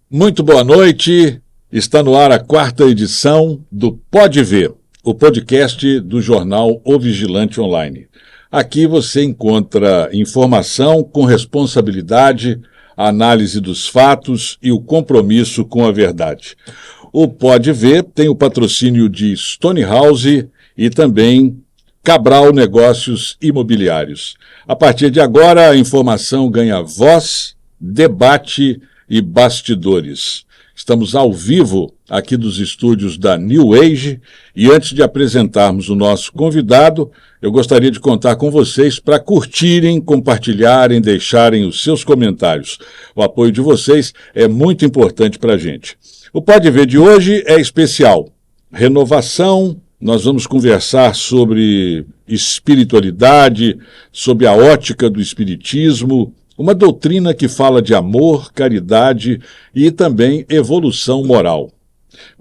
Muito boa noite. Está no ar a quarta edição do Pode Ver, o podcast do jornal O Vigilante Online. Aqui você encontra informação com responsabilidade, análise dos fatos e o compromisso com a verdade. O Pode Ver tem o patrocínio de Stonehouse e também Cabral Negócios Imobiliários. A partir de agora, a informação ganha voz, debate e bastidores. Estamos ao vivo aqui dos estúdios da New Age e antes de apresentarmos o nosso convidado, eu gostaria de contar com vocês para curtirem, compartilharem, deixarem os seus comentários. O apoio de vocês é muito importante para a gente. O Pode Ver de hoje é especial. Renovação, nós vamos conversar sobre espiritualidade, sobre a ótica do espiritismo, uma doutrina que fala de amor, caridade e também evolução moral.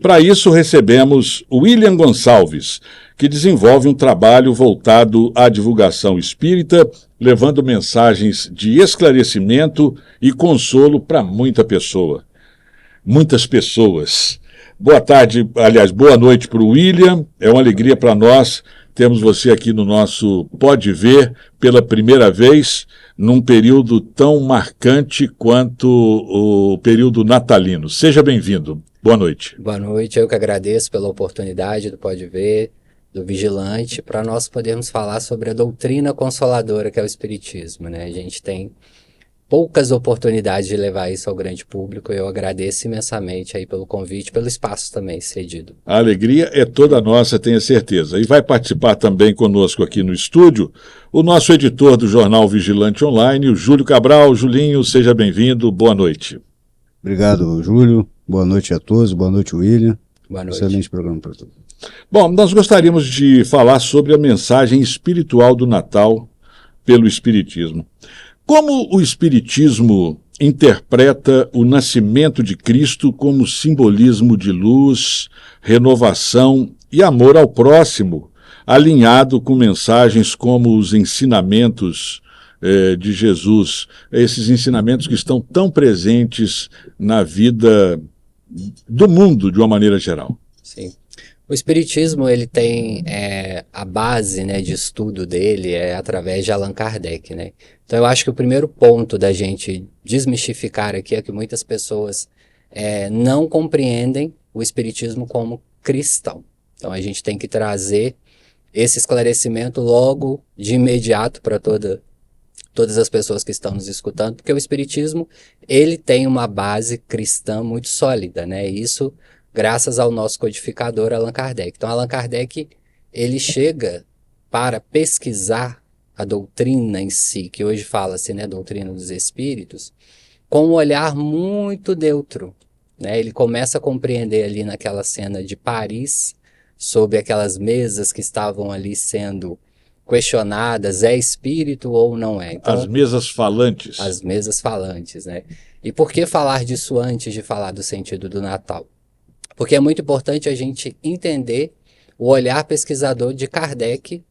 Para isso, recebemos William Gonçalves, que desenvolve um trabalho voltado à divulgação espírita, levando mensagens de esclarecimento e consolo para muitas pessoas. Boa tarde, aliás, boa noite para o William. É uma alegria para nós termos você aqui no nosso Pode Ver pela primeira vez, num período tão marcante quanto o período natalino. Seja bem-vindo. Boa noite. Boa noite, eu que agradeço pela oportunidade do Pode Ver, do Vigilante, para nós podermos falar sobre a doutrina consoladora que é o Espiritismo, né? A gente tem poucas oportunidades de levar isso ao grande público e eu agradeço imensamente aí pelo convite, pelo espaço também cedido. A alegria é toda nossa, tenha certeza. E vai participar também conosco aqui no estúdio o nosso editor do jornal Vigilante Online, o Júlio Cabral. Julinho, seja bem-vindo, boa noite. Obrigado, Júlio. Boa noite a todos, boa noite, William. Boa noite. Excelente programa para todos. Bom, nós gostaríamos de falar sobre a mensagem espiritual do Natal pelo Espiritismo. Como o Espiritismo interpreta o nascimento de Cristo como simbolismo de luz, renovação e amor ao próximo, alinhado com mensagens como os ensinamentos de Jesus, esses ensinamentos que estão tão presentes na vida do mundo de uma maneira geral? Sim. O Espiritismo, ele tem a base, né, de estudo dele é através de Allan Kardec, né? Então eu acho que o primeiro ponto da gente desmistificar aqui é que muitas pessoas não compreendem o Espiritismo como cristão. Então a gente tem que trazer esse esclarecimento logo de imediato para todas as pessoas que estão nos escutando, porque o Espiritismo, ele tem uma base cristã muito sólida, né? Isso graças ao nosso codificador Allan Kardec. Então, Allan Kardec, ele chega para pesquisar a doutrina em si, que hoje fala-se, né, doutrina dos espíritos, com um olhar muito neutro, né? Ele começa a compreender ali naquela cena de Paris, sobre aquelas mesas que estavam ali sendo questionadas, é espírito ou não é? Então, as mesas falantes. As mesas falantes, né? E por que falar disso antes de falar do sentido do Natal? Porque é muito importante a gente entender o olhar pesquisador de Kardec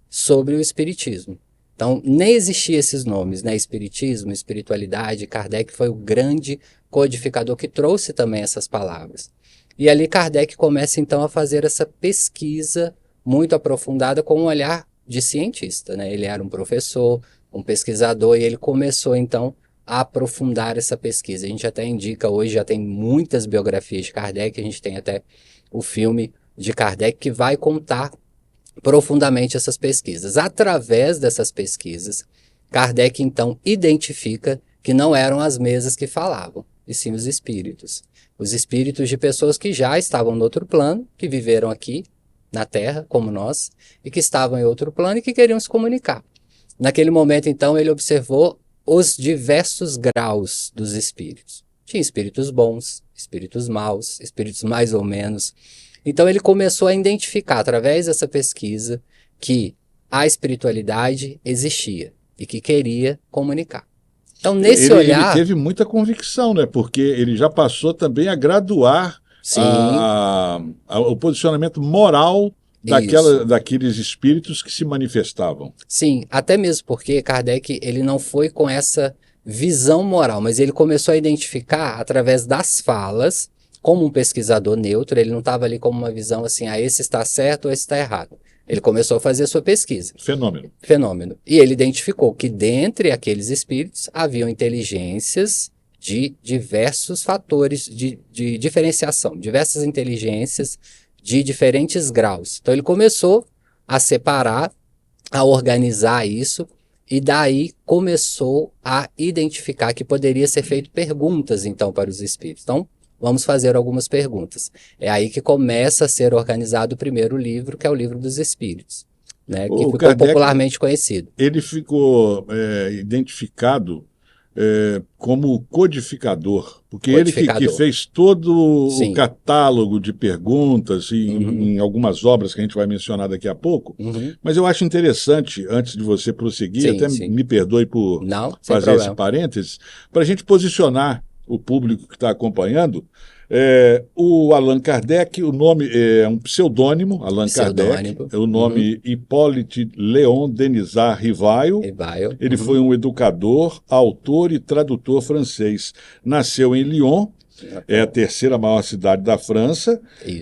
sobre o Espiritismo. Então, nem existiam esses nomes, né? Espiritismo, espiritualidade. Kardec foi o grande codificador que trouxe também essas palavras. E ali Kardec começa, então, a fazer essa pesquisa muito aprofundada com um olhar de cientista, né? Ele era um professor, um pesquisador, e ele começou, então, a aprofundar essa pesquisa. A gente até indica hoje, já tem muitas biografias de Kardec, a gente tem até o filme de Kardec que vai contar profundamente essas pesquisas. Através dessas pesquisas, Kardec então identifica que não eram as mesas que falavam, e sim os espíritos. Os espíritos de pessoas que já estavam no outro plano, que viveram aqui na Terra, como nós, e que estavam em outro plano e que queriam se comunicar. Naquele momento, então, ele observou os diversos graus dos espíritos. Tinha espíritos bons, espíritos maus, espíritos mais ou menos. Então ele começou a identificar, através dessa pesquisa, que a espiritualidade existia e que queria comunicar. Então, nesse olhar... Ele teve muita convicção, né? Porque ele já passou também a graduar o posicionamento moral daqueles espíritos que se manifestavam. Sim, até mesmo porque Kardec ele não foi com essa visão moral, mas ele começou a identificar através das falas, como um pesquisador neutro, ele não estava ali como uma visão assim, esse está certo ou esse está errado. Ele começou a fazer a sua pesquisa. Fenômeno. E ele identificou que dentre aqueles espíritos haviam inteligências de diversos fatores de diferenciação, diversas inteligências de diferentes graus. Então ele começou a separar, a organizar isso, e daí começou a identificar que poderia ser feito perguntas, então, para os espíritos. Então, vamos fazer algumas perguntas. É aí que começa a ser organizado o primeiro livro, que é o Livro dos Espíritos, né, que ficou Kardec, popularmente conhecido. Ele ficou identificado como codificador, porque ele que fez todo Sim. o catálogo de perguntas em algumas obras que a gente vai mencionar daqui a pouco, mas eu acho interessante, antes de você prosseguir, me perdoe por fazer esse parênteses, para a gente posicionar o público que está acompanhando. O Allan Kardec, o nome é um pseudônimo, Allan Kardec, o nome Hippolyte Léon Denisard Rivail. Ele foi um educador, autor e tradutor francês. Nasceu em Lyon, é a terceira maior cidade da França,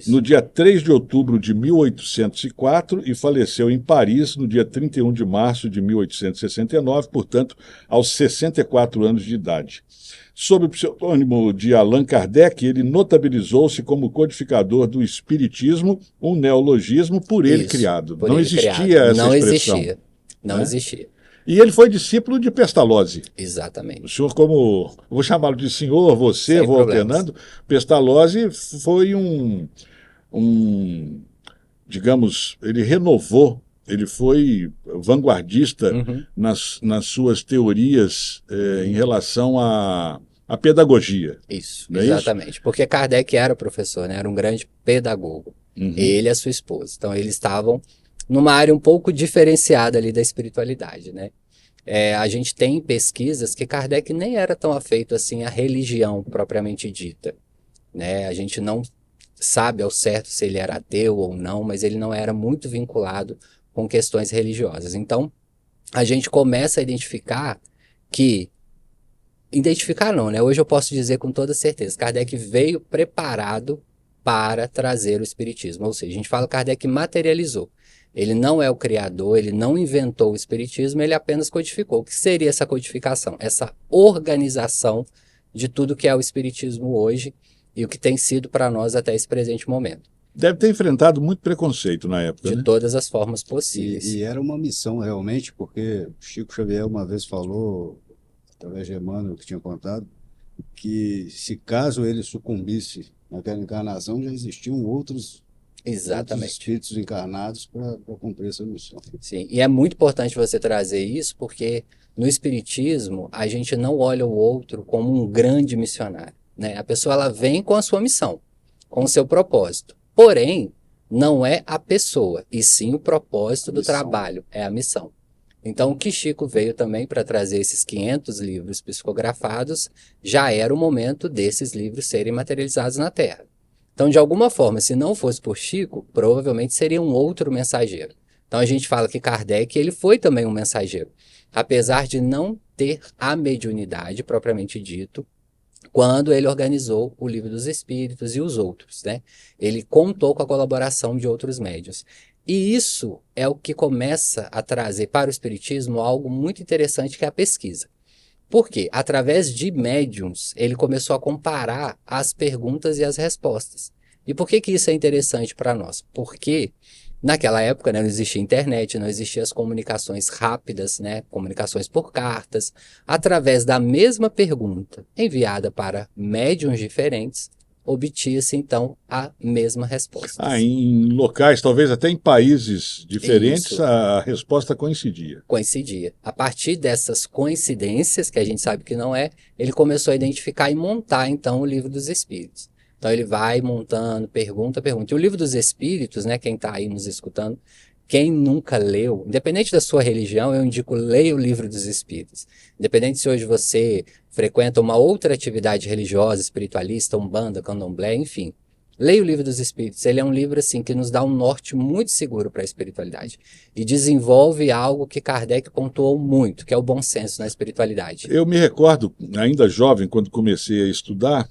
no dia 3 de outubro de 1804 e faleceu em Paris no dia 31 de março de 1869, portanto, aos 64 anos de idade. Sob o pseudônimo de Allan Kardec, ele notabilizou-se como codificador do espiritismo, um neologismo por ele criado. Não existia essa expressão. Não existia. E ele foi discípulo de Pestalozzi. Exatamente. O senhor, como vou chamá-lo de senhor, você, vou alternando. Pestalozzi foi digamos, ele renovou, ele foi vanguardista nas suas teorias em relação à pedagogia. Isso, exatamente. Isso? Porque Kardec era professor, né? Era um grande pedagogo. Ele e a sua esposa. Então, eles estavam numa área um pouco diferenciada ali da espiritualidade, né? A gente tem pesquisas que Kardec nem era tão afeito assim à religião propriamente dita, né? A gente não sabe ao certo se ele era ateu ou não, mas ele não era muito vinculado com questões religiosas. Então, a gente começa a identificar não, né? Hoje eu posso dizer com toda certeza, Kardec veio preparado para trazer o espiritismo, ou seja, a gente fala que Kardec materializou. Ele não é o criador, ele não inventou o espiritismo, ele apenas codificou. O que seria essa codificação? Essa organização de tudo que é o espiritismo hoje e o que tem sido para nós até esse presente momento. Deve ter enfrentado muito preconceito na época, de todas as formas possíveis. E era uma missão realmente, porque Chico Xavier uma vez falou, através de Emmanuel que tinha contado, que se caso ele sucumbisse naquela encarnação, já existiam outros espíritos encarnados para cumprir essa missão. Sim, e é muito importante você trazer isso, porque no espiritismo a gente não olha o outro como um grande missionário, né? A pessoa ela vem com a sua missão, com o seu propósito. Porém, não é a pessoa, e sim o propósito do trabalho, é a missão. Então, o que Chico veio também para trazer esses 500 livros psicografados, já era o momento desses livros serem materializados na Terra. Então, de alguma forma, se não fosse por Chico, provavelmente seria um outro mensageiro. Então, a gente fala que Kardec ele foi também um mensageiro, apesar de não ter a mediunidade propriamente dito, quando ele organizou o Livro dos Espíritos e os outros, né? Ele contou com a colaboração de outros médiuns. E isso é o que começa a trazer para o espiritismo algo muito interessante, que é a pesquisa. Por quê? Através de médiuns, ele começou a comparar as perguntas e as respostas. E por que isso é interessante para nós? Porque naquela época, né, não existia internet, não existiam as comunicações rápidas, né, comunicações por cartas. Através da mesma pergunta enviada para médiuns diferentes, obtia-se, então, a mesma resposta. Em locais, talvez até em países diferentes, a resposta coincidia. Coincidia. A partir dessas coincidências, que a gente sabe que não é, ele começou a identificar e montar, então, o Livro dos Espíritos. Então, ele vai montando, pergunta. E o Livro dos Espíritos, né, quem está aí nos escutando, quem nunca leu, independente da sua religião, eu indico leia o Livro dos Espíritos. Independente se hoje você frequenta uma outra atividade religiosa, espiritualista, umbanda, candomblé, enfim. Leia o Livro dos Espíritos. Ele é um livro assim que nos dá um norte muito seguro para a espiritualidade e desenvolve algo que Kardec pontuou muito, que é o bom senso na espiritualidade. Eu me recordo, ainda jovem, quando comecei a estudar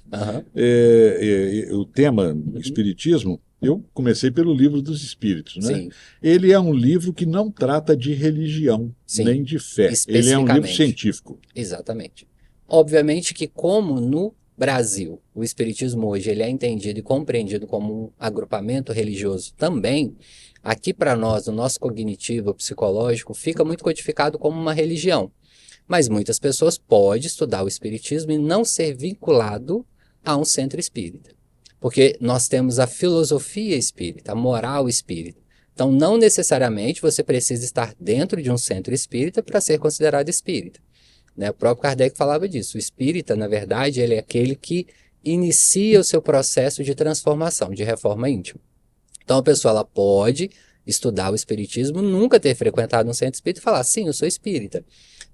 o tema espiritismo, eu comecei pelo Livro dos Espíritos, né? Sim. Ele é um livro que não trata de religião, Sim, nem de fé. Ele é um livro científico. Exatamente. Obviamente que como no Brasil, o Espiritismo hoje ele é entendido e compreendido como um agrupamento religioso também, aqui para nós, no nosso cognitivo psicológico, fica muito codificado como uma religião. Mas muitas pessoas podem estudar o Espiritismo e não ser vinculado a um centro espírita. Porque nós temos a filosofia espírita, a moral espírita. Então, não necessariamente você precisa estar dentro de um centro espírita para ser considerado espírita. Né? O próprio Kardec falava disso. O espírita, na verdade, ele é aquele que inicia o seu processo de transformação, de reforma íntima. Então, a pessoa ela pode estudar o espiritismo, nunca ter frequentado um centro espírita e falar, sim, eu sou espírita.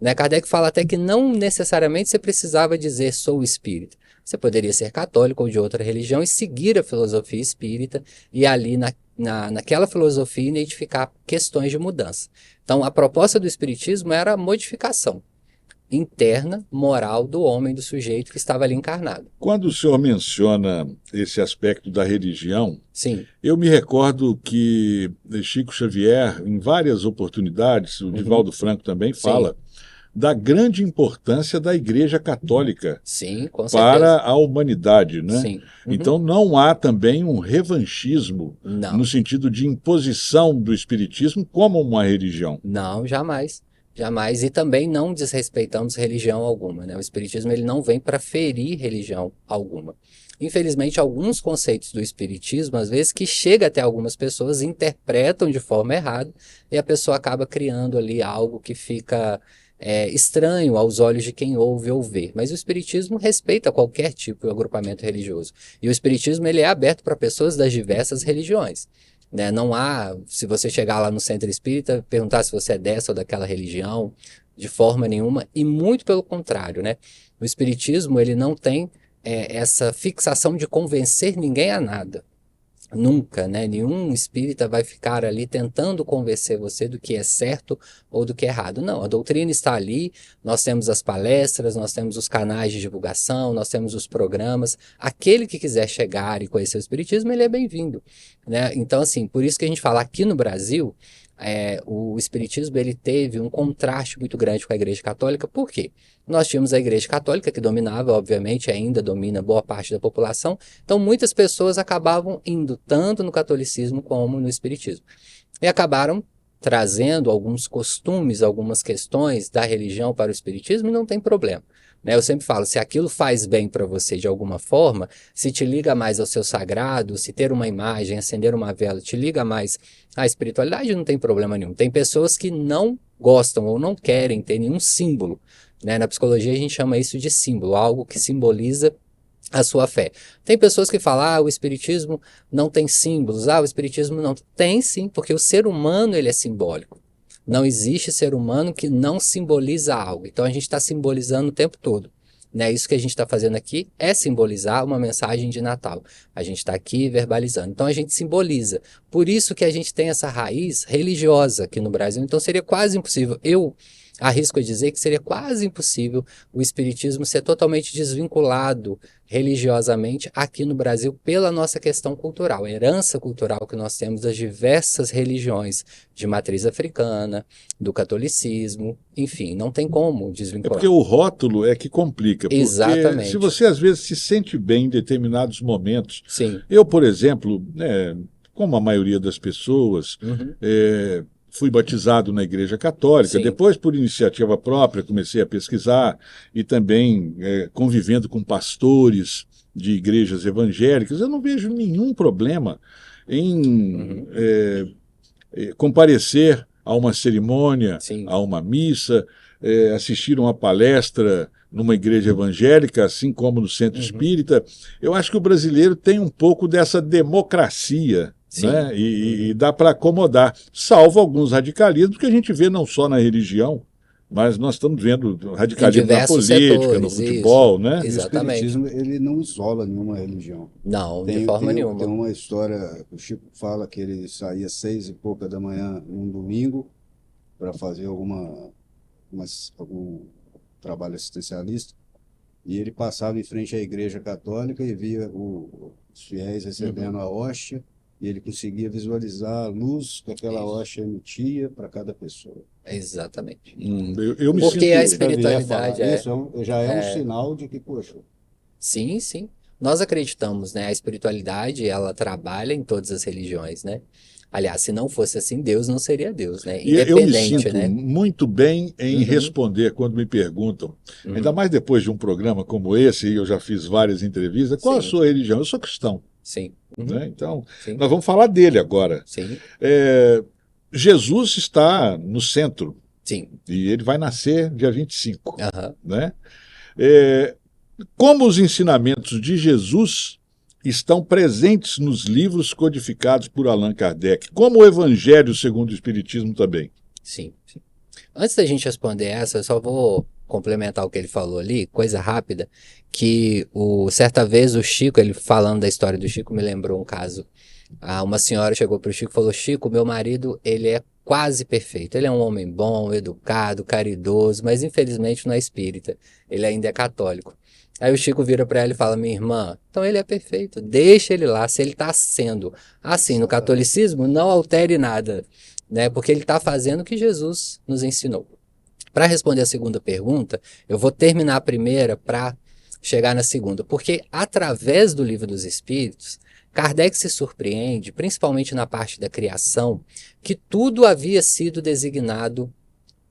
Né? Kardec fala até que não necessariamente você precisava dizer sou espírita. Você poderia ser católico ou de outra religião e seguir a filosofia espírita e ali naquela filosofia identificar questões de mudança. Então, a proposta do espiritismo era a modificação interna, moral do homem, do sujeito que estava ali encarnado. Quando o senhor menciona esse aspecto da religião, sim, eu me recordo que Chico Xavier, em várias oportunidades, o Divaldo Franco também fala, da grande importância da Igreja Católica sim, com para a humanidade, né? Sim. Então não há também um revanchismo Não. no sentido de imposição do espiritismo como uma religião. Não, jamais. Jamais. E também não desrespeitamos religião alguma, né? O espiritismo ele não vem para ferir religião alguma. Infelizmente, alguns conceitos do espiritismo, às vezes, que chega até algumas pessoas, interpretam de forma errada e a pessoa acaba criando ali algo que fica estranho aos olhos de quem ouve ou vê. Mas o espiritismo respeita qualquer tipo de agrupamento religioso. E o espiritismo ele é aberto para pessoas das diversas religiões. Né? Não há, se você chegar lá no centro espírita, perguntar se você é dessa ou daquela religião, de forma nenhuma, e muito pelo contrário, né? O espiritismo ele não tem essa fixação de convencer ninguém a nada. Nunca, né? Nenhum espírita vai ficar ali tentando convencer você do que é certo ou do que é errado. Não, a doutrina está ali, nós temos as palestras, nós temos os canais de divulgação, nós temos os programas. Aquele que quiser chegar e conhecer o espiritismo, ele é bem-vindo, né? Então, assim, por isso que a gente fala aqui no Brasil, o espiritismo ele teve um contraste muito grande com a Igreja Católica. Por quê? Nós tínhamos a Igreja Católica que dominava, obviamente, ainda domina boa parte da população, então muitas pessoas acabavam indo tanto no catolicismo como no espiritismo. E acabaram trazendo alguns costumes, algumas questões da religião para o espiritismo e não tem problema. Né? Eu sempre falo, se aquilo faz bem para você de alguma forma, se te liga mais ao seu sagrado, se ter uma imagem, acender uma vela, te liga mais à espiritualidade, não tem problema nenhum. Tem pessoas que não gostam ou não querem ter nenhum símbolo. Né? Na psicologia a gente chama isso de símbolo, algo que simboliza a sua fé. Tem pessoas que falam, o espiritismo não tem símbolos, o espiritismo não tem sim, porque o ser humano ele é simbólico. Não existe ser humano que não simboliza algo. Então a gente está simbolizando o tempo todo. Né? Isso que a gente está fazendo aqui é simbolizar uma mensagem de Natal. A gente está aqui verbalizando. Então a gente simboliza. Por isso que a gente tem essa raiz religiosa aqui no Brasil. Então seria quase impossível. Eu arrisco a dizer que seria quase impossível o espiritismo ser totalmente desvinculado religiosamente aqui no Brasil pela nossa questão cultural, a herança cultural que nós temos das diversas religiões de matriz africana, do catolicismo, enfim, não tem como desvincular. É porque o rótulo é que complica. Porque exatamente. Se você às vezes se sente bem em determinados momentos. Sim. Eu, por exemplo, como a maioria das pessoas, fui batizado na Igreja Católica. Sim. Depois, por iniciativa própria, comecei a pesquisar e também convivendo com pastores de igrejas evangélicas. Eu não vejo nenhum problema em comparecer a uma cerimônia, sim, a uma missa, assistir uma palestra numa igreja evangélica, assim como no centro espírita. Eu acho que o brasileiro tem um pouco dessa democracia. Né? E dá para acomodar, salvo alguns radicalismos que a gente vê não só na religião, mas nós estamos vendo radicalismo na diversos política, no setores, futebol, né? E o Exatamente. espiritismo, ele não isola nenhuma religião. Não, de forma nenhuma. Tem uma história, o Chico fala que ele saía 6h pouca da manhã num domingo para fazer algum trabalho assistencialista, e ele passava em frente à igreja católica e via os fiéis recebendo a hóstia, e ele conseguia visualizar a luz que aquela hóstia emitia para cada pessoa. Exatamente. Eu me Porque sinto... a espiritualidade Isso já é um sinal de que, poxa, Sim, sim. Nós acreditamos, né? A espiritualidade, ela trabalha em todas as religiões, né? Aliás, se não fosse assim, Deus não seria Deus, né? E eu me Independente, sinto né? muito bem em Uhum. responder quando me perguntam, Uhum. ainda mais depois de um programa como esse, e eu já fiz várias entrevistas, qual a Sim. sua religião? Eu sou cristão, Sim. Uhum. né? Então, Sim. nós vamos falar dele agora. Sim. Jesus está no centro, Sim. e ele vai nascer dia 25, Aham. né? Como os ensinamentos de Jesus estão presentes nos livros codificados por Allan Kardec, como o Evangelho segundo o Espiritismo também. Sim. Sim. Antes da gente responder essa, eu só vou complementar o que ele falou ali, coisa rápida, que certa vez o Chico, ele falando da história do Chico, me lembrou um caso. Uma senhora chegou para o Chico e falou: Chico, meu marido, ele é quase perfeito. Ele é um homem bom, educado, caridoso, mas infelizmente não é espírita. Ele ainda é católico. Aí o Chico vira para ela e fala: minha irmã, então ele é perfeito, deixa ele lá. Se ele está sendo assim no catolicismo, não altere nada, né? Porque ele está fazendo o que Jesus nos ensinou. Para responder a segunda pergunta, eu vou terminar a primeira para chegar na segunda, porque através do Livro dos Espíritos, Kardec se surpreende, principalmente na parte da criação, que tudo havia sido designado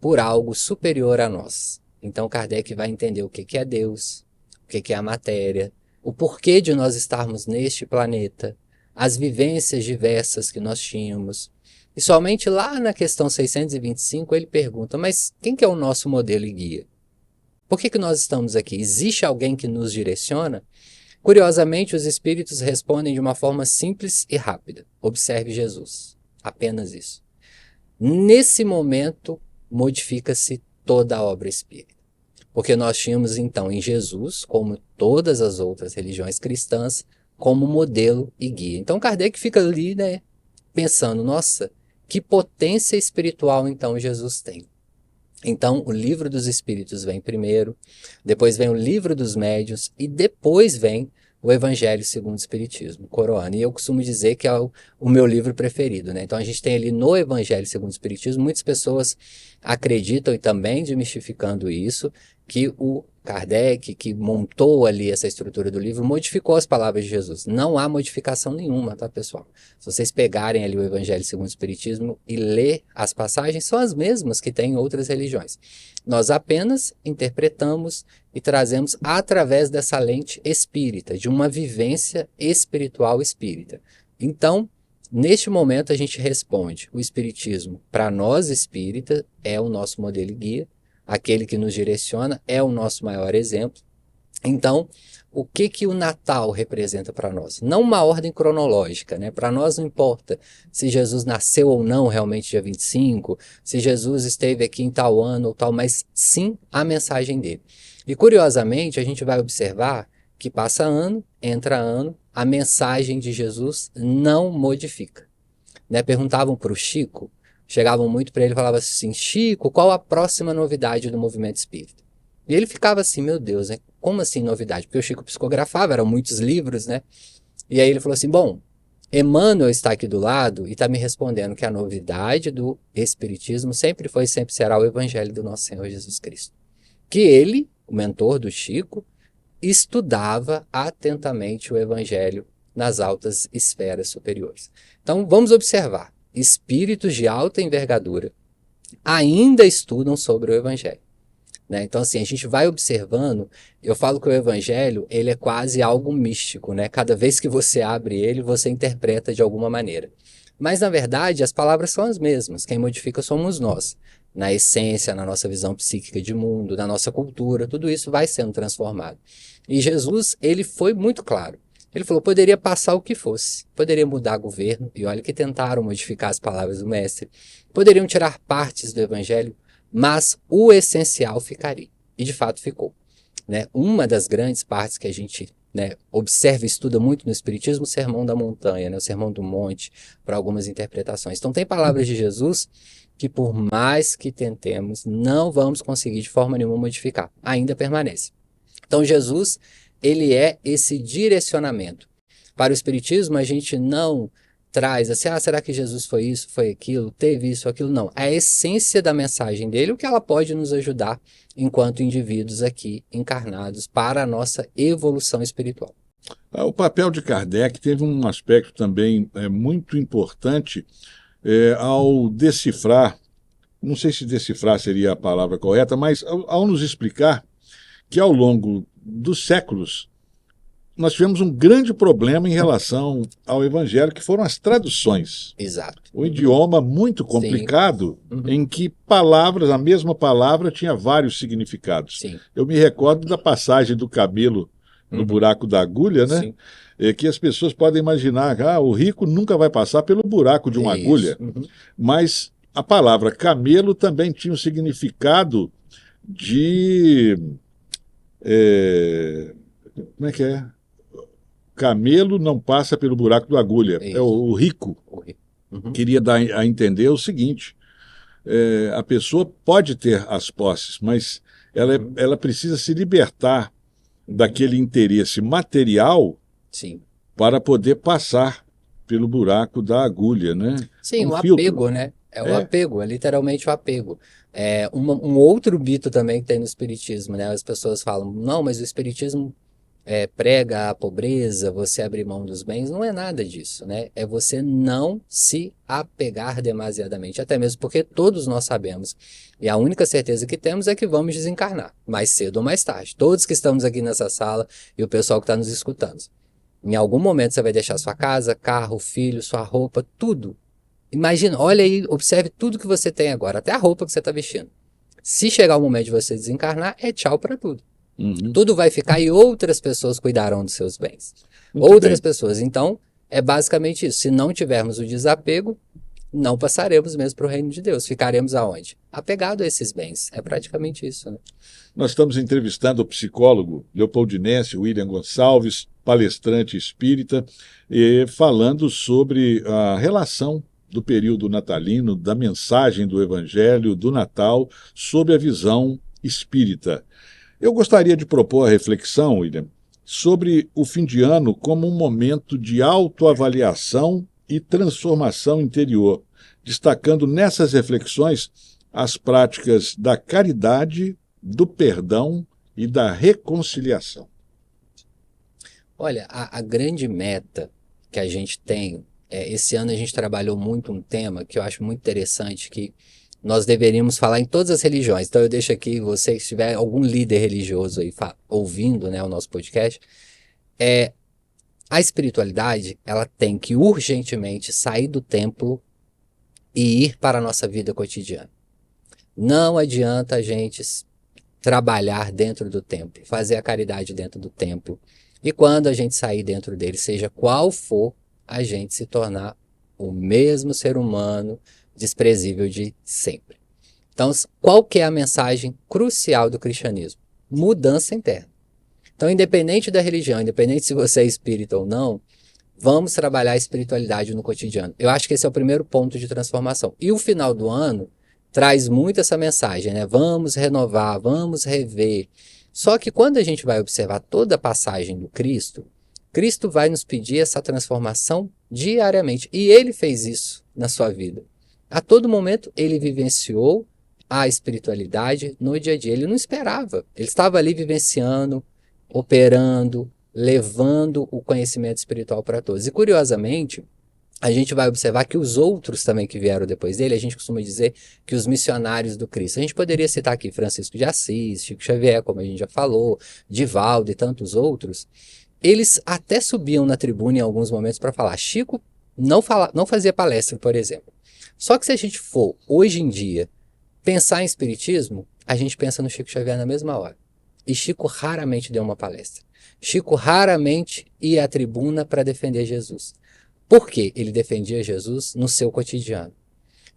por algo superior a nós. Então Kardec vai entender o que é Deus, o que é a matéria, o porquê de nós estarmos neste planeta, as vivências diversas que nós tínhamos. E somente lá na questão 625 ele pergunta: mas quem que é o nosso modelo e guia? Por que nós estamos aqui? Existe alguém que nos direciona? Curiosamente, os espíritos respondem de uma forma simples e rápida: observe Jesus. Apenas isso. Nesse momento, modifica-se toda a obra espírita. Porque nós tínhamos então em Jesus, como todas as outras religiões cristãs, como modelo e guia. Então Kardec fica ali, né, pensando: nossa, que potência espiritual então Jesus tem. Então o Livro dos Espíritos vem primeiro, depois vem o Livro dos Médiuns e depois vem o Evangelho segundo o Espiritismo, coroando. E eu costumo dizer que é o meu livro preferido, né? Então a gente tem ali no Evangelho segundo o Espiritismo, muitas pessoas acreditam, e também desmistificando isso, que o Kardec, que montou ali essa estrutura do livro, modificou as palavras de Jesus. Não há modificação nenhuma, tá, pessoal? Se vocês pegarem ali o Evangelho segundo o Espiritismo e ler as passagens, são as mesmas que tem em outras religiões. Nós apenas interpretamos e trazemos através dessa lente espírita, de uma vivência espiritual espírita. Então, neste momento a gente responde: o Espiritismo, para nós espírita, é o nosso modelo e guia, aquele que nos direciona, é o nosso maior exemplo. Então, o que o Natal representa para nós? Não uma ordem cronológica, né? Para nós não importa se Jesus nasceu ou não realmente dia 25, se Jesus esteve aqui em tal ano ou tal, mas sim a mensagem dele. E curiosamente, a gente vai observar que passa ano, entra ano, a mensagem de Jesus não modifica. Né? Perguntavam para o Chico, chegavam muito para ele e falavam assim: Chico, qual a próxima novidade do movimento espírita? E ele ficava assim: meu Deus, né? Como assim novidade? Porque o Chico psicografava, eram muitos livros, né? E aí ele falou assim: bom, Emmanuel está aqui do lado e está me respondendo que a novidade do Espiritismo sempre foi e sempre será o Evangelho do nosso Senhor Jesus Cristo. Que ele, o mentor do Chico, estudava atentamente o Evangelho nas altas esferas superiores. Então vamos observar: espíritos de alta envergadura ainda estudam sobre o Evangelho. Né? Então assim, a gente vai observando. Eu falo que o Evangelho, ele é quase algo místico, né? Cada vez que você abre ele, você interpreta de alguma maneira. Mas na verdade as palavras são as mesmas, quem modifica somos nós. Na essência, na nossa visão psíquica de mundo, na nossa cultura, tudo isso vai sendo transformado. E Jesus, ele foi muito claro. Ele falou: poderia passar o que fosse, poderia mudar governo, e olha que tentaram modificar as palavras do mestre, poderiam tirar partes do Evangelho, mas o essencial ficaria. E de fato ficou, né? Uma das grandes partes que a gente, né, observa e estuda muito no Espiritismo, o Sermão da Montanha, né, o Sermão do Monte, para algumas interpretações. Então tem palavras de Jesus que por mais que tentemos, não vamos conseguir de forma nenhuma modificar, ainda permanece. Então Jesus, ele é esse direcionamento. Para o Espiritismo, a gente não traz assim, será que Jesus foi isso, foi aquilo, teve isso, aquilo? Não. A essência da mensagem dele, o que ela pode nos ajudar enquanto indivíduos aqui encarnados para a nossa evolução espiritual. O papel de Kardec teve um aspecto também muito importante ao decifrar, não sei se decifrar seria a palavra correta, mas ao nos explicar que ao longo dos séculos nós tivemos um grande problema em relação ao Evangelho, que foram as traduções. Exato. O idioma muito complicado, em que palavras, a mesma palavra tinha vários significados. Sim. Eu me recordo da passagem do camelo no buraco da agulha, né? Sim. Que as pessoas podem imaginar, o rico nunca vai passar pelo buraco de uma agulha. Mas a palavra camelo também tinha um significado de... como é que é? Camelo não passa pelo buraco da agulha. É o rico. Queria dar a entender o seguinte: a pessoa pode ter as posses, mas ela precisa se libertar daquele interesse material Sim. para poder passar pelo buraco da agulha, né? Sim, o filtro. apego, né? O apego, é literalmente o apego. Um outro mito também que tem no Espiritismo, né? As pessoas falam, não, mas o Espiritismo prega a pobreza, você abrir mão dos bens. Não é nada disso, né? É você não se apegar demasiadamente, até mesmo porque todos nós sabemos, e a única certeza que temos é que vamos desencarnar, mais cedo ou mais tarde. Todos que estamos aqui nessa sala e o pessoal que está nos escutando. Em algum momento você vai deixar sua casa, carro, filho, sua roupa, tudo. Imagina, olha aí, observe tudo que você tem agora, até a roupa que você está vestindo. Se chegar o momento de você desencarnar, é tchau para tudo. Tudo vai ficar e outras pessoas cuidarão dos seus bens. Outras pessoas. Então, é basicamente isso. Se não tivermos o desapego, não passaremos mesmo para o reino de Deus. Ficaremos aonde? Apegado a esses bens. É praticamente isso, né? Nós estamos entrevistando o psicólogo leopoldinense William Gonçalves, palestrante espírita, falando sobre a relação do período natalino, da mensagem do Evangelho, do Natal, sob a visão espírita. Eu gostaria de propor a reflexão, William, sobre o fim de ano como um momento de autoavaliação e transformação interior, destacando nessas reflexões as práticas da caridade, do perdão e da reconciliação. Olha, a grande meta que a gente tem, esse ano a gente trabalhou muito um tema que eu acho muito interessante, que nós deveríamos falar em todas as religiões. Então eu deixo aqui, você se tiver algum líder religioso aí ouvindo, né, o nosso podcast, a espiritualidade, ela tem que urgentemente sair do templo e ir para a nossa vida cotidiana. Não adianta a gente trabalhar dentro do templo, fazer a caridade dentro do templo, e quando a gente sair dentro dele, seja qual for, a gente se tornar o mesmo ser humano desprezível de sempre. Então, qual que é a mensagem crucial do cristianismo? Mudança interna. Então, independente da religião, independente se você é espírita ou não, vamos trabalhar a espiritualidade no cotidiano. Eu acho que esse é o primeiro ponto de transformação. E o final do ano traz muito essa mensagem, né? Vamos renovar, vamos rever. Só que quando a gente vai observar toda a passagem do Cristo, Cristo vai nos pedir essa transformação diariamente. E ele fez isso na sua vida. A todo momento ele vivenciou a espiritualidade no dia a dia. Ele não esperava. Ele estava ali vivenciando, operando, levando o conhecimento espiritual para todos. E curiosamente, a gente vai observar que os outros também que vieram depois dele, a gente costuma dizer que os missionários do Cristo. A gente poderia citar aqui Francisco de Assis, Chico Xavier, como a gente já falou, Divaldo e tantos outros. Eles até subiam na tribuna em alguns momentos para falar. Chico não fazia palestra, por exemplo. Só que se a gente for, hoje em dia, pensar em espiritismo, a gente pensa no Chico Xavier na mesma hora. E Chico raramente deu uma palestra. Chico raramente ia à tribuna para defender Jesus. Por quê? Ele defendia Jesus no seu cotidiano.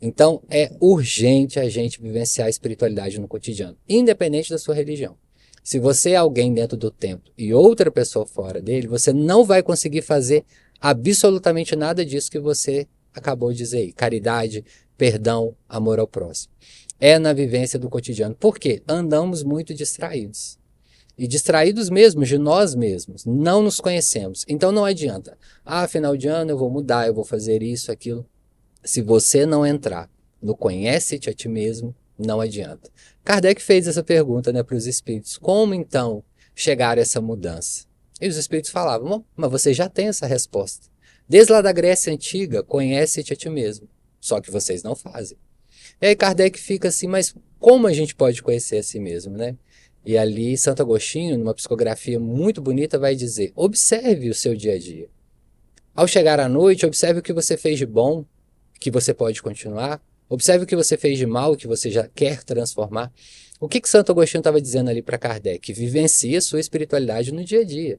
Então, é urgente a gente vivenciar a espiritualidade no cotidiano, independente da sua religião. Se você é alguém dentro do templo e outra pessoa fora dele, você não vai conseguir fazer absolutamente nada disso que você acabou de dizer aí. Caridade, perdão, amor ao próximo. É na vivência do cotidiano. Por quê? Andamos muito distraídos. E distraídos mesmo de nós mesmos. Não nos conhecemos. Então não adianta. Final de ano eu vou mudar, eu vou fazer isso, aquilo. Se você não entrar no conhece-te a ti mesmo, não adianta. Kardec fez essa pergunta, né, para os espíritos. Como então chegar a essa mudança? E os espíritos falavam, mas você já tem essa resposta. Desde lá da Grécia Antiga, conhece-te a ti mesmo. Só que vocês não fazem. E aí Kardec fica assim, mas como a gente pode conhecer a si mesmo, né? E ali Santo Agostinho, numa psicografia muito bonita, vai dizer, observe o seu dia a dia. Ao chegar à noite, observe o que você fez de bom, que você pode continuar. Observe o que você fez de mal, que você já quer transformar. O que Santo Agostinho estava dizendo ali para Kardec? Vivencie a sua espiritualidade no dia a dia.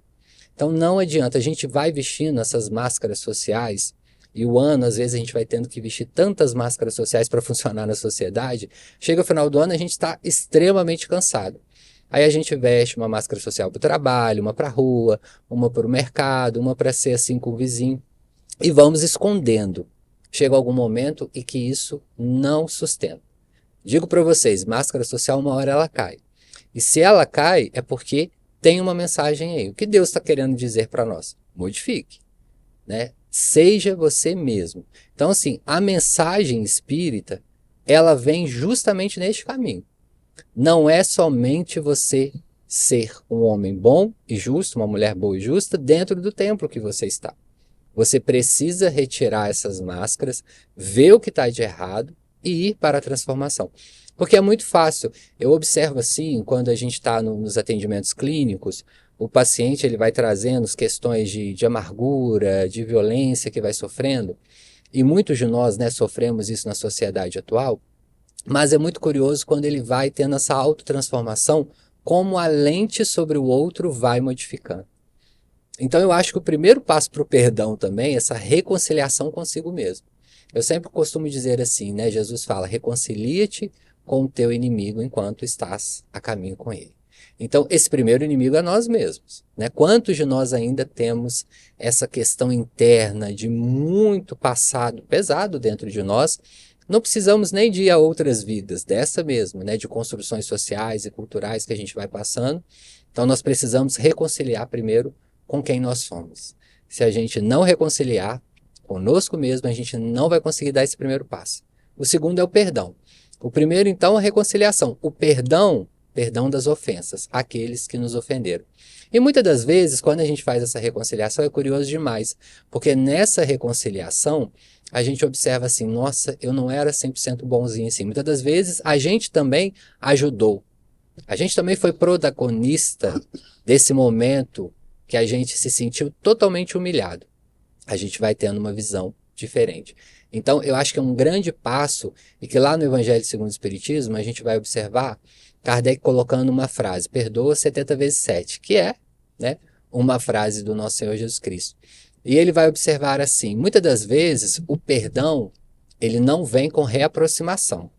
Então não adianta, a gente vai vestindo essas máscaras sociais, e o ano, às vezes, a gente vai tendo que vestir tantas máscaras sociais para funcionar na sociedade, chega o final do ano, a gente está extremamente cansado. Aí a gente veste uma máscara social para o trabalho, uma para a rua, uma para o mercado, uma para ser assim com o vizinho, e vamos escondendo. Chega algum momento em que isso não sustenta. Digo para vocês, máscara social uma hora ela cai. E se ela cai, é porque tem uma mensagem aí. O que Deus está querendo dizer para nós? Modifique, né? Seja você mesmo. Então, assim, a mensagem espírita, ela vem justamente neste caminho. Não é somente você ser um homem bom e justo, uma mulher boa e justa, dentro do templo que você está. Você precisa retirar essas máscaras, ver o que está de errado e ir para a transformação. Porque é muito fácil. Eu observo assim, quando a gente está nos atendimentos clínicos, o paciente ele vai trazendo as questões de amargura, de violência que vai sofrendo. E muitos de nós, né, sofremos isso na sociedade atual. Mas é muito curioso quando ele vai tendo essa autotransformação, como a lente sobre o outro vai modificando. Então eu acho que o primeiro passo para o perdão também é essa reconciliação consigo mesmo. Eu sempre costumo dizer assim, né? Jesus fala, reconcilia-te com o teu inimigo enquanto estás a caminho com ele. Então esse primeiro inimigo é nós mesmos, né? Quantos de nós ainda temos essa questão interna de muito passado pesado dentro de nós? Não precisamos nem de ir a outras vidas, dessa mesmo, né? De construções sociais e culturais que a gente vai passando. Então nós precisamos reconciliar primeiro com quem nós somos. Se a gente não reconciliar conosco mesmo, a gente não vai conseguir dar esse primeiro passo. O segundo é o perdão. O primeiro, então, é a reconciliação. O perdão das ofensas, aqueles que nos ofenderam. E muitas das vezes, quando a gente faz essa reconciliação, é curioso demais, porque nessa reconciliação, a gente observa assim, nossa, eu não era 100% bonzinho assim. Muitas das vezes, a gente também ajudou. A gente também foi protagonista desse momento que a gente se sentiu totalmente humilhado. A gente vai tendo uma visão diferente. Então, eu acho que é um grande passo, e que lá no Evangelho segundo o Espiritismo, a gente vai observar Kardec colocando uma frase, perdoa 70 vezes 7, que é, né, uma frase do nosso Senhor Jesus Cristo. E ele vai observar assim, muitas das vezes o perdão, ele não vem com reaproximação.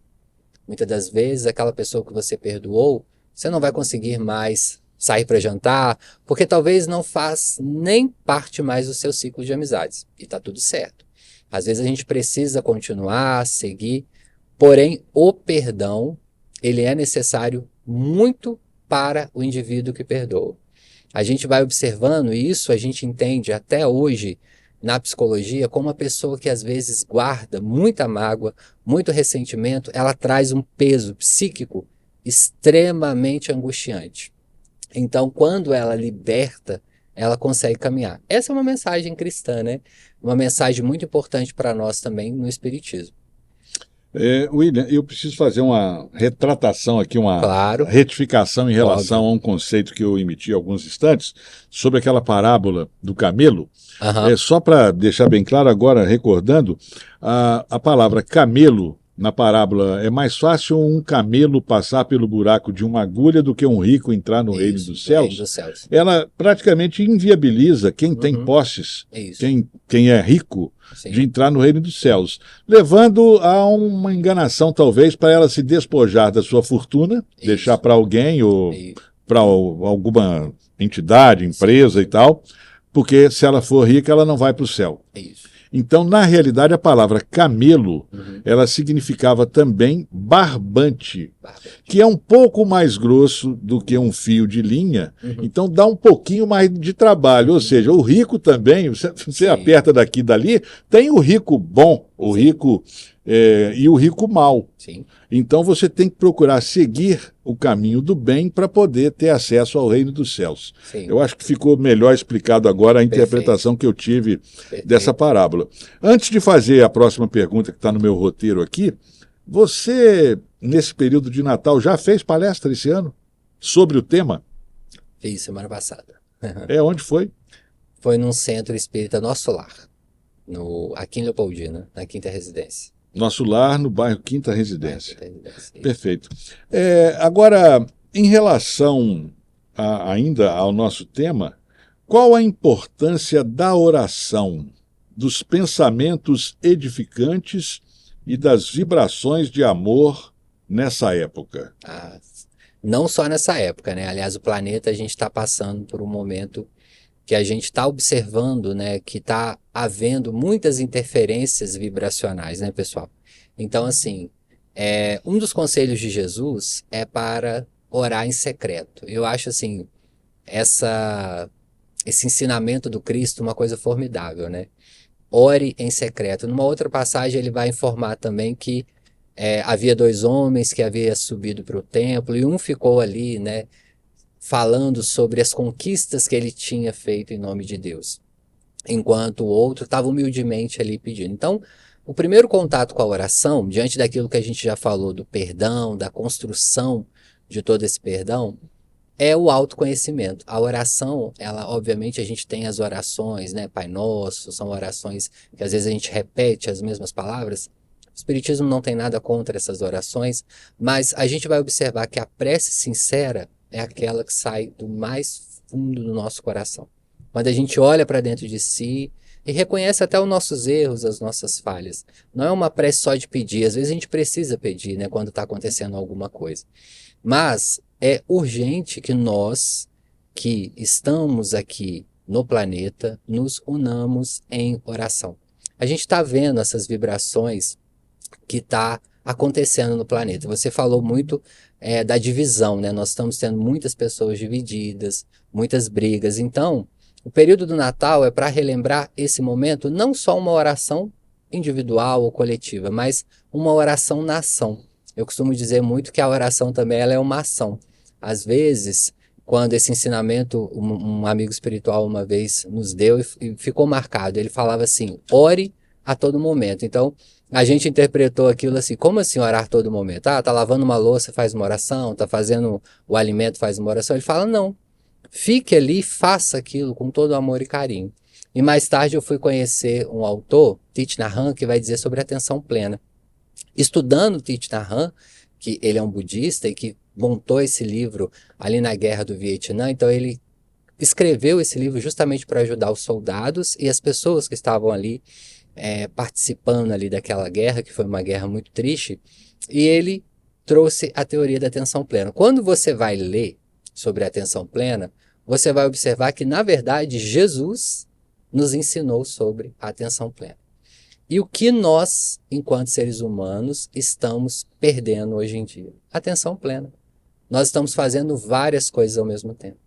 Muitas das vezes aquela pessoa que você perdoou, você não vai conseguir mais sair para jantar, porque talvez não faz nem parte mais do seu ciclo de amizades. E está tudo certo. Às vezes a gente precisa continuar, seguir, porém o perdão, ele é necessário muito para o indivíduo que perdoa. A gente vai observando isso, a gente entende até hoje na psicologia como uma pessoa que às vezes guarda muita mágoa, muito ressentimento, ela traz um peso psíquico extremamente angustiante. Então, quando ela liberta, ela consegue caminhar. Essa é uma mensagem cristã, né? Uma mensagem muito importante para nós também no Espiritismo. William, eu preciso fazer uma retratação aqui, uma Claro. retificação em relação Óbvio. a um conceito que eu emiti há alguns instantes, sobre aquela parábola do camelo. Uhum. Só para deixar bem claro agora, recordando, a palavra camelo na parábola, é mais fácil um camelo passar pelo buraco de uma agulha do que um rico entrar no reino Isso, dos do reino céus, dos céus. ela praticamente inviabiliza quem tem posses, Isso. quem é rico, Sim. de entrar no reino dos céus, levando a uma enganação, talvez, para ela se despojar da sua fortuna, Isso. deixar para alguém ou Isso. para alguma entidade, empresa e tal, porque se ela for rica, ela não vai para o céu. Isso. Então, na realidade, a palavra camelo, ela significava também barbante, que é um pouco mais grosso do que um fio de linha, então dá um pouquinho mais de trabalho. Ou seja, o rico também, você aperta daqui e dali, tem o rico bom, o rico e o rico mau. Sim. Então você tem que procurar seguir o caminho do bem para poder ter acesso ao reino dos céus. Sim. Eu acho que ficou melhor explicado agora a interpretação que eu tive dessa parábola. Antes de fazer a próxima pergunta que está no meu roteiro aqui, você, nesse período de Natal, já fez palestra esse ano sobre o tema? Fiz semana passada. Onde foi? Foi num centro espírita Nosso Lar, aqui em Leopoldina, na Quinta Residência. Nosso Lar, no bairro Quinta Residência. Residência. Perfeito. Agora, em relação ainda ao nosso tema, qual a importância da oração, dos pensamentos edificantes e das vibrações de amor nessa época? Não só nessa época, né? Aliás, o planeta, a gente está passando por um momento que a gente está observando, né, que está havendo muitas interferências vibracionais, né, pessoal? Então, assim, um dos conselhos de Jesus é para orar em secreto. Eu acho, assim, esse ensinamento do Cristo uma coisa formidável, né? Ore em secreto. Numa outra passagem, ele vai informar também que havia 2 homens que haviam subido para o templo e um ficou ali, né, falando sobre as conquistas que ele tinha feito em nome de Deus, enquanto o outro estava humildemente ali pedindo. Então, o primeiro contato com a oração, diante daquilo que a gente já falou do perdão, da construção de todo esse perdão, é o autoconhecimento. A oração, ela, obviamente, a gente tem as orações, né, Pai Nosso, são orações que às vezes a gente repete as mesmas palavras. O Espiritismo não tem nada contra essas orações, mas a gente vai observar que a prece sincera é aquela que sai do mais fundo do nosso coração. Quando a gente olha para dentro de si e reconhece até os nossos erros, as nossas falhas. Não é uma prece só de pedir, às vezes a gente precisa pedir, né, quando está acontecendo alguma coisa. Mas é urgente que nós, que estamos aqui no planeta, nos unamos em oração. A gente está vendo essas vibrações que está acontecendo no planeta. Você falou muito da divisão, né? Nós estamos tendo muitas pessoas divididas, muitas brigas. Então, o período do Natal é para relembrar esse momento, não só uma oração individual ou coletiva, mas uma oração na ação. Eu costumo dizer muito que a oração também ela é uma ação. Às vezes, quando esse ensinamento um amigo espiritual uma vez nos deu e ficou marcado, ele falava assim, ore a todo momento. Então, a gente interpretou aquilo assim, como assim orar a todo momento? Tá lavando uma louça, faz uma oração, tá fazendo o alimento, faz uma oração. Ele fala, não, fique ali, faça aquilo com todo amor e carinho. E mais tarde eu fui conhecer um autor, Thich Nhat Hanh, que vai dizer sobre atenção plena. Estudando Thich Nhat Hanh, que ele é um budista e que montou esse livro ali na Guerra do Vietnã, então ele escreveu esse livro justamente para ajudar os soldados e as pessoas que estavam ali participando ali daquela guerra, que foi uma guerra muito triste, e ele trouxe a teoria da atenção plena. Quando você vai ler sobre a atenção plena, você vai observar que, na verdade, Jesus nos ensinou sobre a atenção plena. E o que nós, enquanto seres humanos, estamos perdendo hoje em dia? Atenção plena. Nós estamos fazendo várias coisas ao mesmo tempo.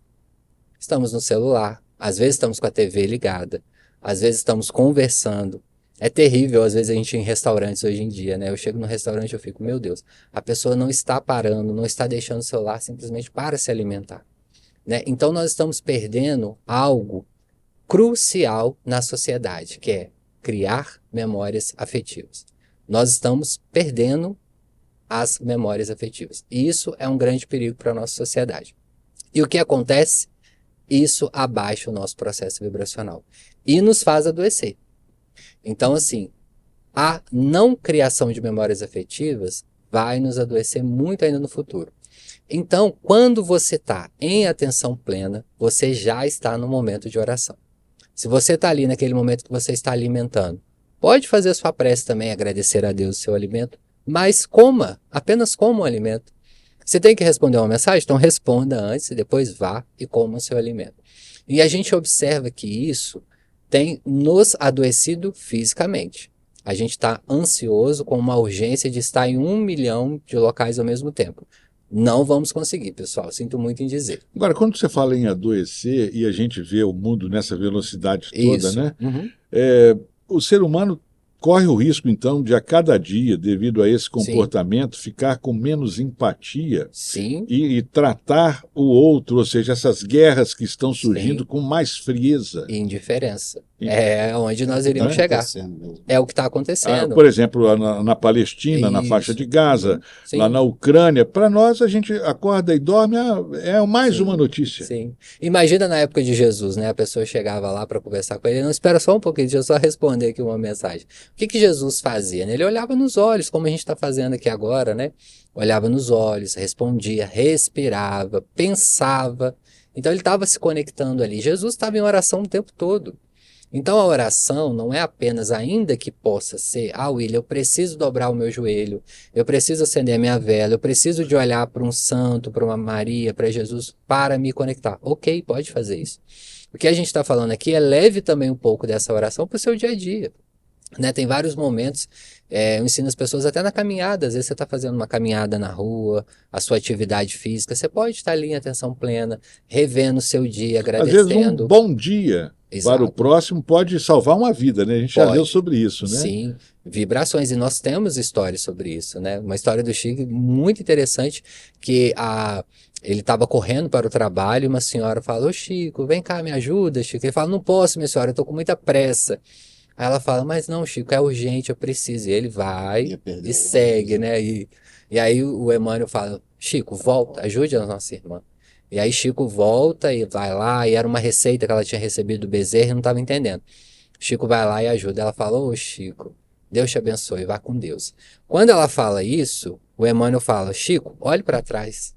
Estamos no celular, às vezes estamos com a TV ligada, às vezes estamos conversando. É terrível, às vezes, a gente ir em restaurantes hoje em dia, né? Eu chego no restaurante e eu fico, meu Deus, a pessoa não está parando, não está deixando o celular simplesmente para se alimentar, né? Então, nós estamos perdendo algo crucial na sociedade, que é criar memórias afetivas. Nós estamos perdendo as memórias afetivas. E isso é um grande perigo para a nossa sociedade. E o que acontece? Isso abaixa o nosso processo vibracional e nos faz adoecer. Então, assim, a não criação de memórias afetivas vai nos adoecer muito ainda no futuro. Então, quando você está em atenção plena, você já está no momento de oração. Se você está ali naquele momento que você está alimentando, pode fazer a sua prece também, agradecer a Deus o seu alimento, mas coma, apenas coma o alimento. Você tem que responder uma mensagem? Então responda antes e depois vá e coma o seu alimento. E a gente observa que isso tem nos adoecido fisicamente. A gente está ansioso com uma urgência de estar em 1 milhão de locais ao mesmo tempo. Não vamos conseguir, pessoal. Sinto muito em dizer. Agora, quando você fala em adoecer e a gente vê o mundo nessa velocidade toda, Isso. né? Uhum. O ser humano corre o risco, então, de a cada dia, devido a esse Sim. comportamento, ficar com menos empatia Sim. e tratar o outro, ou seja, essas guerras que estão surgindo Sim. com mais frieza. E indiferença. E- É onde nós iríamos Tá chegar. acontecendo mesmo. É o que está acontecendo. Por exemplo, lá na Palestina, na faixa de Gaza, Sim. lá na Ucrânia, para nós a gente acorda e dorme, é mais Sim. uma notícia. Sim. Imagina na época de Jesus, né? A pessoa chegava lá para conversar com ele. Não, espera só um pouquinho, deixa eu só responder aqui uma mensagem. O que Jesus fazia, né? Ele olhava nos olhos, como a gente está fazendo aqui agora, né? Olhava nos olhos, respondia, respirava, pensava. Então ele estava se conectando ali. Jesus estava em oração o tempo todo. Então a oração não é apenas, ainda que possa ser, William, eu preciso dobrar o meu joelho, eu preciso acender a minha vela, eu preciso de olhar para um santo, para uma Maria, para Jesus, para me conectar. Ok, pode fazer isso. O que a gente está falando aqui é leve também um pouco dessa oração para o seu dia a dia. Né, tem vários momentos, eu ensino as pessoas até na caminhada, às vezes você está fazendo uma caminhada na rua, a sua atividade física, você pode estar ali em atenção plena, revendo o seu dia, Às vezes um agradecendo. bom dia para o Exato. próximo pode salvar uma vida, né? A gente já Pode. leu sobre isso, né? Sim, vibrações, e nós temos histórias sobre isso, né? Uma história do Chico muito interessante, que ele estava correndo para o trabalho e uma senhora falou, Chico, vem cá, me ajuda, Chico. Ele fala, não posso, minha senhora, eu estou com muita pressa. Aí ela fala, mas não, Chico, é urgente, eu preciso. E ele vai Ia perder e o segue, ônibus, né? E aí o Emmanuel fala, Chico, volta, ajude a nossa irmã. E aí Chico volta e vai lá, e era uma receita que ela tinha recebido do Bezerra e não estava entendendo. Chico vai lá e ajuda. Ela fala, ô Chico, Deus te abençoe, vá com Deus. Quando ela fala isso, o Emmanuel fala, Chico, olhe para trás.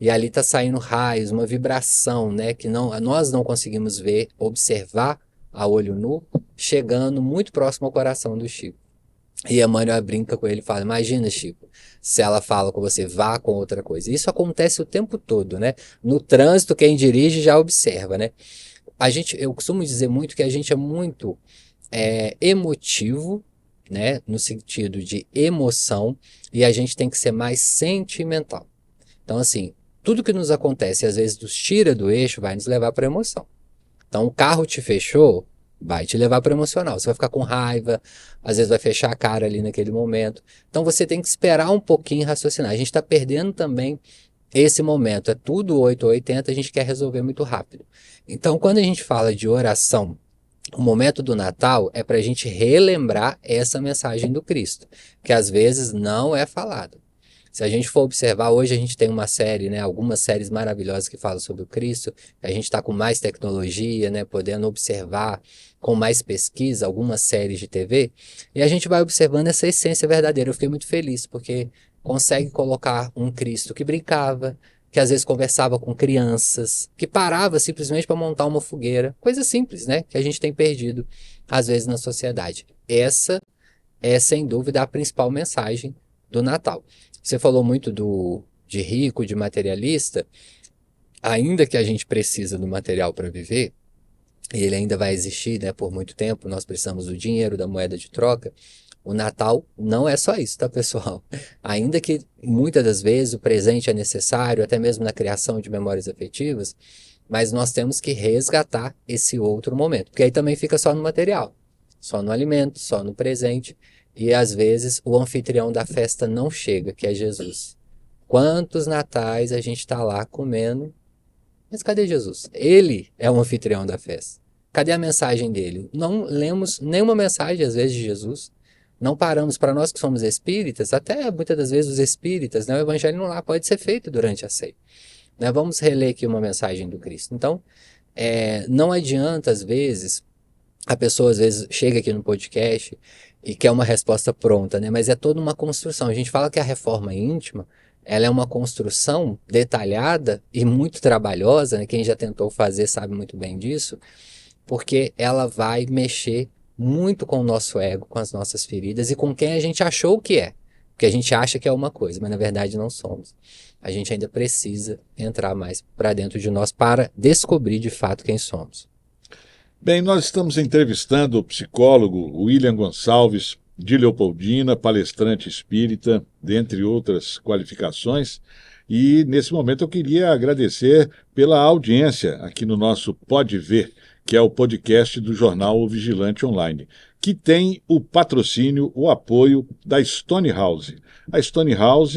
E ali está saindo raios, uma vibração, né, que nós não conseguimos ver, observar a olho nu, chegando muito próximo ao coração do Chico. E Emmanuel brinca com ele e fala, imagina, Chico, se ela fala com você, vá com outra coisa. Isso acontece o tempo todo, né? No trânsito, quem dirige já observa, né? Eu costumo dizer muito que a gente é muito emotivo, né? No sentido de emoção, e a gente tem que ser mais sentimental. Então, assim, tudo que nos acontece, às vezes nos tira do eixo, vai nos levar para a emoção. Então, o carro te fechou, vai te levar para o emocional. Você vai ficar com raiva, às vezes vai fechar a cara ali naquele momento. Então, você tem que esperar um pouquinho e raciocinar. A gente está perdendo também esse momento. É tudo 8 ou 80, a gente quer resolver muito rápido. Então, quando a gente fala de oração, o momento do Natal é para a gente relembrar essa mensagem do Cristo, que às vezes não é falada. Se a gente for observar, hoje a gente tem uma série, né, algumas séries maravilhosas que falam sobre o Cristo, a gente está com mais tecnologia, né, podendo observar com mais pesquisa algumas séries de TV, e a gente vai observando essa essência verdadeira. Eu fiquei muito feliz, porque consegue colocar um Cristo que brincava, que às vezes conversava com crianças, que parava simplesmente para montar uma fogueira, coisa simples, né, que a gente tem perdido às vezes na sociedade. Essa é, sem dúvida, a principal mensagem do Natal. Você falou muito de rico, de materialista. Ainda que a gente precisa do material para viver, e ele ainda vai existir, né, por muito tempo, nós precisamos do dinheiro, da moeda de troca. O Natal não é só isso, tá, pessoal? Ainda que muitas das vezes o presente é necessário, até mesmo na criação de memórias afetivas, mas nós temos que resgatar esse outro momento, porque aí também fica só no material, só no alimento, só no presente. E às vezes o anfitrião da festa não chega, que é Jesus. Quantos natais a gente está lá comendo, mas cadê Jesus? Ele é o anfitrião da festa. Cadê a mensagem dele? Não lemos nenhuma mensagem às vezes de Jesus. Não paramos, para nós que somos espíritas, até muitas das vezes os espíritas, né, o evangelho não lá pode ser feito durante a ceia. Né, vamos reler aqui uma mensagem do Cristo. Então, não adianta às vezes A pessoa às vezes chega aqui no podcast e quer uma resposta pronta, né? Mas é toda uma construção. A gente fala que a reforma íntima, ela é uma construção detalhada e muito trabalhosa, né? Quem já tentou fazer sabe muito bem disso, porque ela vai mexer muito com o nosso ego, com as nossas feridas e com quem a gente achou que é. Porque a gente acha que é uma coisa, mas na verdade não somos. A gente ainda precisa entrar mais para dentro de nós para descobrir de fato quem somos. Bem, nós estamos entrevistando o psicólogo William Gonçalves de Leopoldina, palestrante espírita, dentre outras qualificações. E nesse momento eu queria agradecer pela audiência aqui no nosso Pode Ver, que é o podcast do jornal O Vigilante Online, que tem o patrocínio, o apoio da Stone House. A Stone House,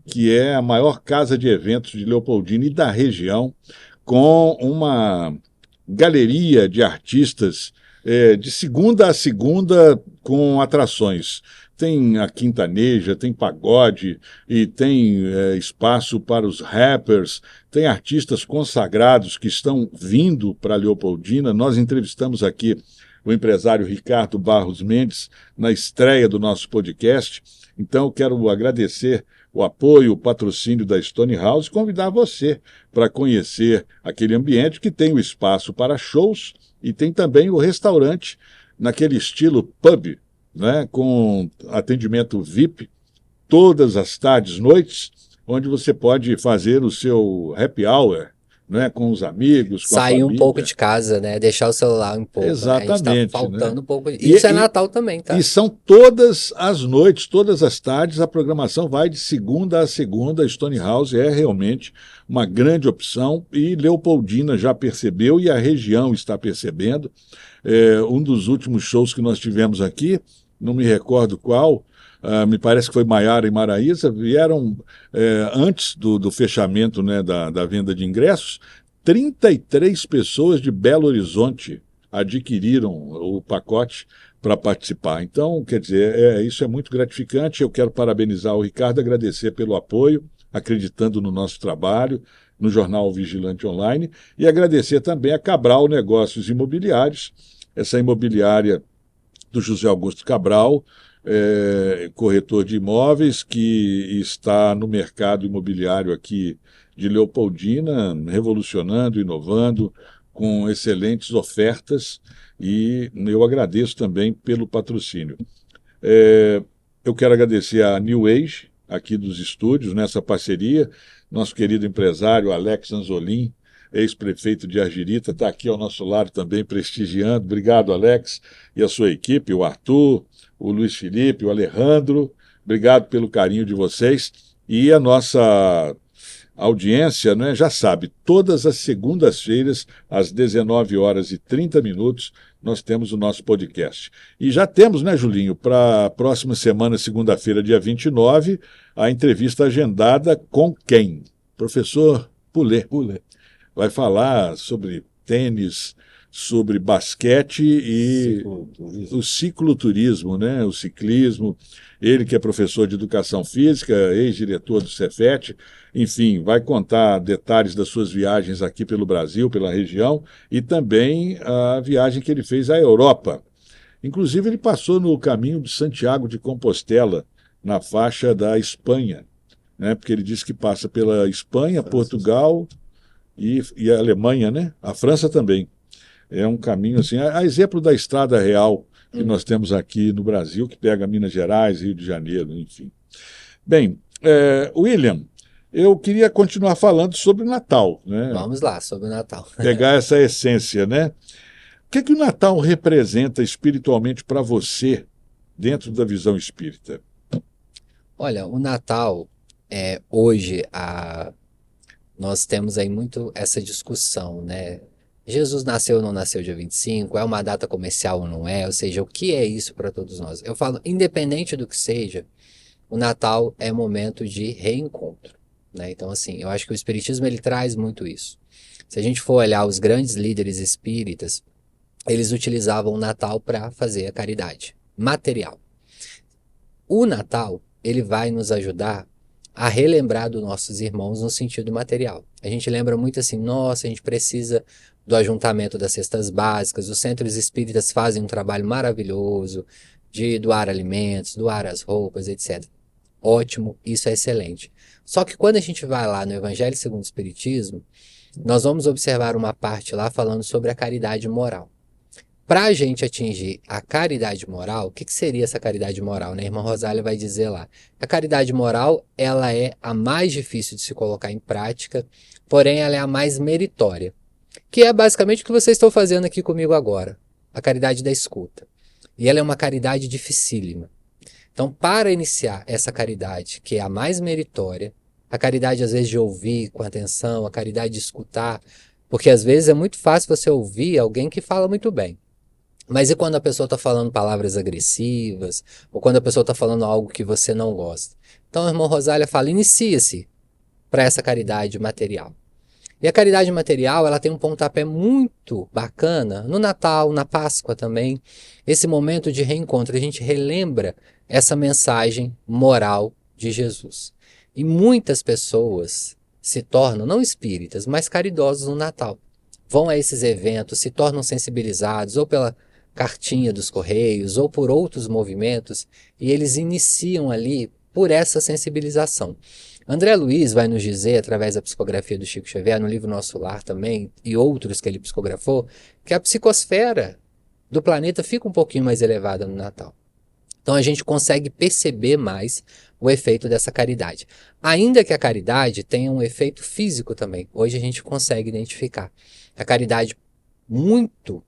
que é a maior casa de eventos de Leopoldina e da região, com uma galeria de artistas de segunda a segunda com atrações. Tem a quintaneja, tem pagode e tem espaço para os rappers, tem artistas consagrados que estão vindo para Leopoldina. Nós entrevistamos aqui o empresário Ricardo Barros Mendes na estreia do nosso podcast. Então, eu quero agradecer o apoio, o patrocínio da Stone House e convidar você para conhecer aquele ambiente que tem o espaço para shows e tem também o restaurante naquele estilo pub, né, com atendimento VIP, todas as tardes, noites, onde você pode fazer o seu happy hour, né, com os amigos, com a Sair um família. pouco de casa, né? Deixar o celular um pouco. Exatamente. Né? A gente tá faltando um pouco. Isso é Natal também, tá? E são todas as noites, todas as tardes, a programação vai de segunda a segunda. A Stone House é realmente uma grande opção e Leopoldina já percebeu e a região está percebendo. Um dos últimos shows que nós tivemos aqui, não me recordo qual, me parece que foi Maiara e Maraísa, vieram antes do fechamento, né, da venda de ingressos, 33 pessoas de Belo Horizonte adquiriram o pacote para participar. Então, quer dizer, isso é muito gratificante. Eu quero parabenizar o Ricardo, agradecer pelo apoio, acreditando no nosso trabalho, no jornal Vigilante Online, e agradecer também a Cabral Negócios Imobiliários, essa imobiliária do José Augusto Cabral, corretor de imóveis, que está no mercado imobiliário aqui de Leopoldina, revolucionando, inovando, com excelentes ofertas, e eu agradeço também pelo patrocínio. Eu quero agradecer a New Age, aqui dos estúdios, nessa parceria, nosso querido empresário Alex Anzolin, ex-prefeito de Argirita, está aqui ao nosso lado também, prestigiando. Obrigado, Alex, e a sua equipe, o Arthur, o Luiz Felipe, o Alejandro, obrigado pelo carinho de vocês. E a nossa audiência, né, já sabe, todas as segundas-feiras, às 19h30, nós temos o nosso podcast. E já temos, né, Julinho, para a próxima semana, segunda-feira, dia 29, a entrevista agendada com quem? Professor Poulet. Vai falar sobre tênis, sobre basquete e o cicloturismo, né? O ciclismo. Ele que é professor de educação física, ex-diretor do Cefet, enfim, vai contar detalhes das suas viagens aqui pelo Brasil, pela região, e também a viagem que ele fez à Europa. Inclusive, ele passou no caminho de Santiago de Compostela, na faixa da Espanha, né? Porque ele disse que passa pela Espanha, Portugal e a Alemanha, né? A França também. É um caminho assim, a exemplo da Estrada Real que nós temos aqui no Brasil, que pega Minas Gerais, Rio de Janeiro, enfim. Bem, William, eu queria continuar falando sobre o Natal, né? Vamos lá, sobre o Natal. Pegar essa essência, né? O que o Natal representa espiritualmente para você dentro da visão espírita? Olha, o Natal, hoje, nós temos aí muito essa discussão, né? Jesus nasceu ou não nasceu dia 25? É uma data comercial ou não é? Ou seja, o que é isso para todos nós? Eu falo, independente do que seja, o Natal é momento de reencontro, né? Então, assim, eu acho que o Espiritismo ele traz muito isso. Se a gente for olhar os grandes líderes espíritas, eles utilizavam o Natal para fazer a caridade material. O Natal, ele vai nos ajudar a relembrar dos nossos irmãos no sentido material. A gente lembra muito assim, nossa, a gente precisa do ajuntamento das cestas básicas, os centros espíritas fazem um trabalho maravilhoso de doar alimentos, doar as roupas, etc. Ótimo, isso é excelente. Só que quando a gente vai lá no Evangelho segundo o Espiritismo, nós vamos observar uma parte lá falando sobre a caridade moral. Para a gente atingir a caridade moral, o que seria essa caridade moral? Né? A irmã Rosália vai dizer lá. A caridade moral, ela é a mais difícil de se colocar em prática, porém ela é a mais meritória. Que é basicamente o que vocês estão fazendo aqui comigo agora. A caridade da escuta. E ela é uma caridade dificílima. Então, para iniciar essa caridade, que é a mais meritória, a caridade às vezes de ouvir com atenção, a caridade de escutar, porque às vezes é muito fácil você ouvir alguém que fala muito bem. Mas e quando a pessoa está falando palavras agressivas, ou quando a pessoa está falando algo que você não gosta? Então a irmã Rosália fala, inicia-se para essa caridade material. E a caridade material, ela tem um pontapé muito bacana no Natal, na Páscoa também. Esse momento de reencontro, a gente relembra essa mensagem moral de Jesus. E muitas pessoas se tornam, não espíritas, mas caridosos no Natal. Vão a esses eventos, se tornam sensibilizados, ou pela cartinha dos Correios, ou por outros movimentos, e eles iniciam ali por essa sensibilização. André Luiz vai nos dizer, através da psicografia do Chico Xavier, no livro Nosso Lar também, e outros que ele psicografou, que a psicosfera do planeta fica um pouquinho mais elevada no Natal. Então a gente consegue perceber mais o efeito dessa caridade. Ainda que a caridade tenha um efeito físico também. Hoje a gente consegue identificar. A caridade muito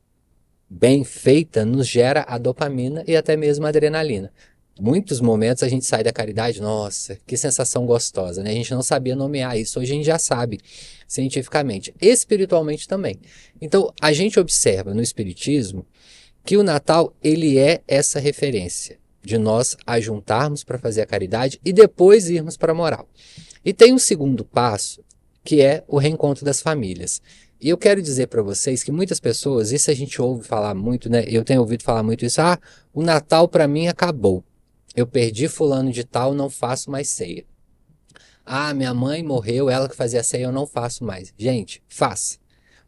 bem feita nos gera a dopamina e até mesmo a adrenalina. Muitos momentos a gente sai da caridade, nossa, que sensação gostosa, né? A gente não sabia nomear isso, hoje a gente já sabe cientificamente, espiritualmente também. Então, a gente observa no Espiritismo que o Natal, ele é essa referência de nós ajuntarmos para fazer a caridade e depois irmos para a moral. E tem um segundo passo, que é o reencontro das famílias. E eu quero dizer para vocês que muitas pessoas, isso a gente ouve falar muito, né? Eu tenho ouvido falar muito isso, o Natal para mim acabou. Eu perdi fulano de tal, não faço mais ceia. Minha mãe morreu, ela que fazia ceia, eu não faço mais. Gente, faça.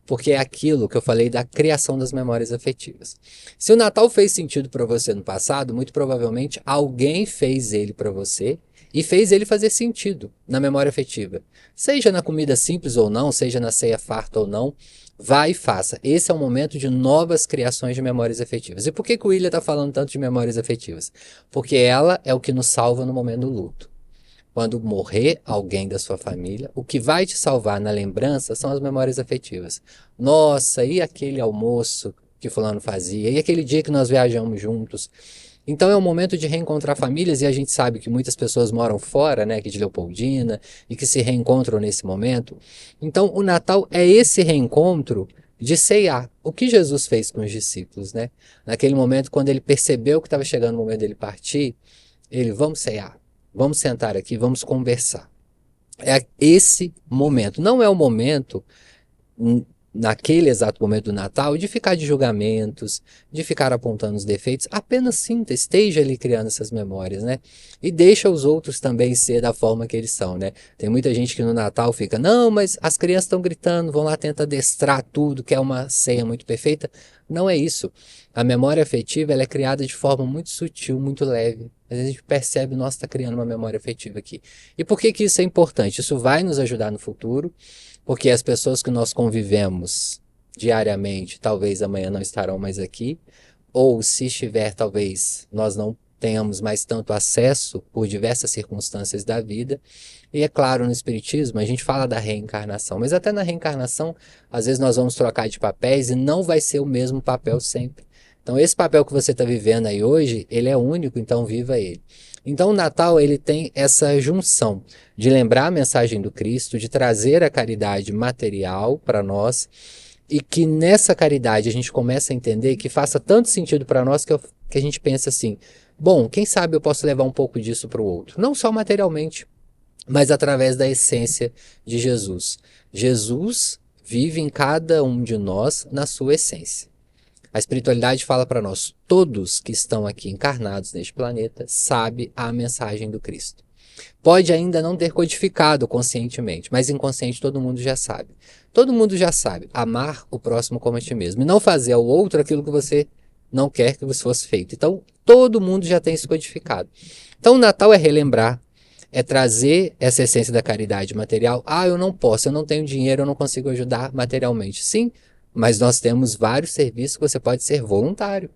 Porque é aquilo que eu falei da criação das memórias afetivas. Se o Natal fez sentido para você no passado, muito provavelmente alguém fez ele para você e fez ele fazer sentido na memória afetiva. Seja na comida simples ou não, seja na ceia farta ou não, vá e faça. Esse é o momento de novas criações de memórias afetivas. E por que o William está falando tanto de memórias afetivas? Porque ela é o que nos salva no momento do luto. Quando morrer alguém da sua família, o que vai te salvar na lembrança são as memórias afetivas. Nossa, e aquele almoço que fulano fazia? E aquele dia que nós viajamos juntos? Então é um momento de reencontrar famílias e a gente sabe que muitas pessoas moram fora, né, aqui de Leopoldina, e que se reencontram nesse momento. Então o Natal é esse reencontro de ceiar. O que Jesus fez com os discípulos, né? Naquele momento, quando ele percebeu que estava chegando o momento dele partir, ele, vamos ceiar. Vamos sentar aqui, vamos conversar. É esse momento. Não é o momento, naquele exato momento do Natal, de ficar de julgamentos, de ficar apontando os defeitos. Apenas sinta, esteja ali criando essas memórias, né? E deixa os outros também ser da forma que eles são, né? Tem muita gente que no Natal fica, não, mas as crianças estão gritando, vão lá tentar adestrar tudo, que é uma ceia muito perfeita. Não é isso. A memória afetiva, ela é criada de forma muito sutil, muito leve. Às vezes a gente percebe, nossa, está criando uma memória afetiva aqui. E por que isso é importante? Isso vai nos ajudar no futuro, porque as pessoas que nós convivemos diariamente, talvez amanhã não estarão mais aqui, ou se estiver, talvez nós não tenhamos mais tanto acesso por diversas circunstâncias da vida. E é claro, no Espiritismo a gente fala da reencarnação, mas até na reencarnação, às vezes nós vamos trocar de papéis e não vai ser o mesmo papel sempre. Então esse papel que você está vivendo aí hoje, ele é único, então viva ele. Então o Natal, ele tem essa junção de lembrar a mensagem do Cristo, de trazer a caridade material para nós, e que nessa caridade a gente começa a entender que faça tanto sentido para nós que a gente pensa assim, bom, quem sabe eu posso levar um pouco disso para o outro, não só materialmente, mas através da essência de Jesus. Jesus vive em cada um de nós na sua essência. A espiritualidade fala para nós, todos que estão aqui encarnados neste planeta sabem a mensagem do Cristo. Pode ainda não ter codificado conscientemente, mas inconsciente todo mundo já sabe. Todo mundo já sabe amar o próximo como a ti mesmo e não fazer ao outro aquilo que você não quer que você fosse feito. Então, todo mundo já tem isso codificado. Então, o Natal é relembrar, é trazer essa essência da caridade material. Ah, eu não posso, eu não tenho dinheiro, eu não consigo ajudar materialmente. Sim, mas nós temos vários serviços que você pode ser voluntário.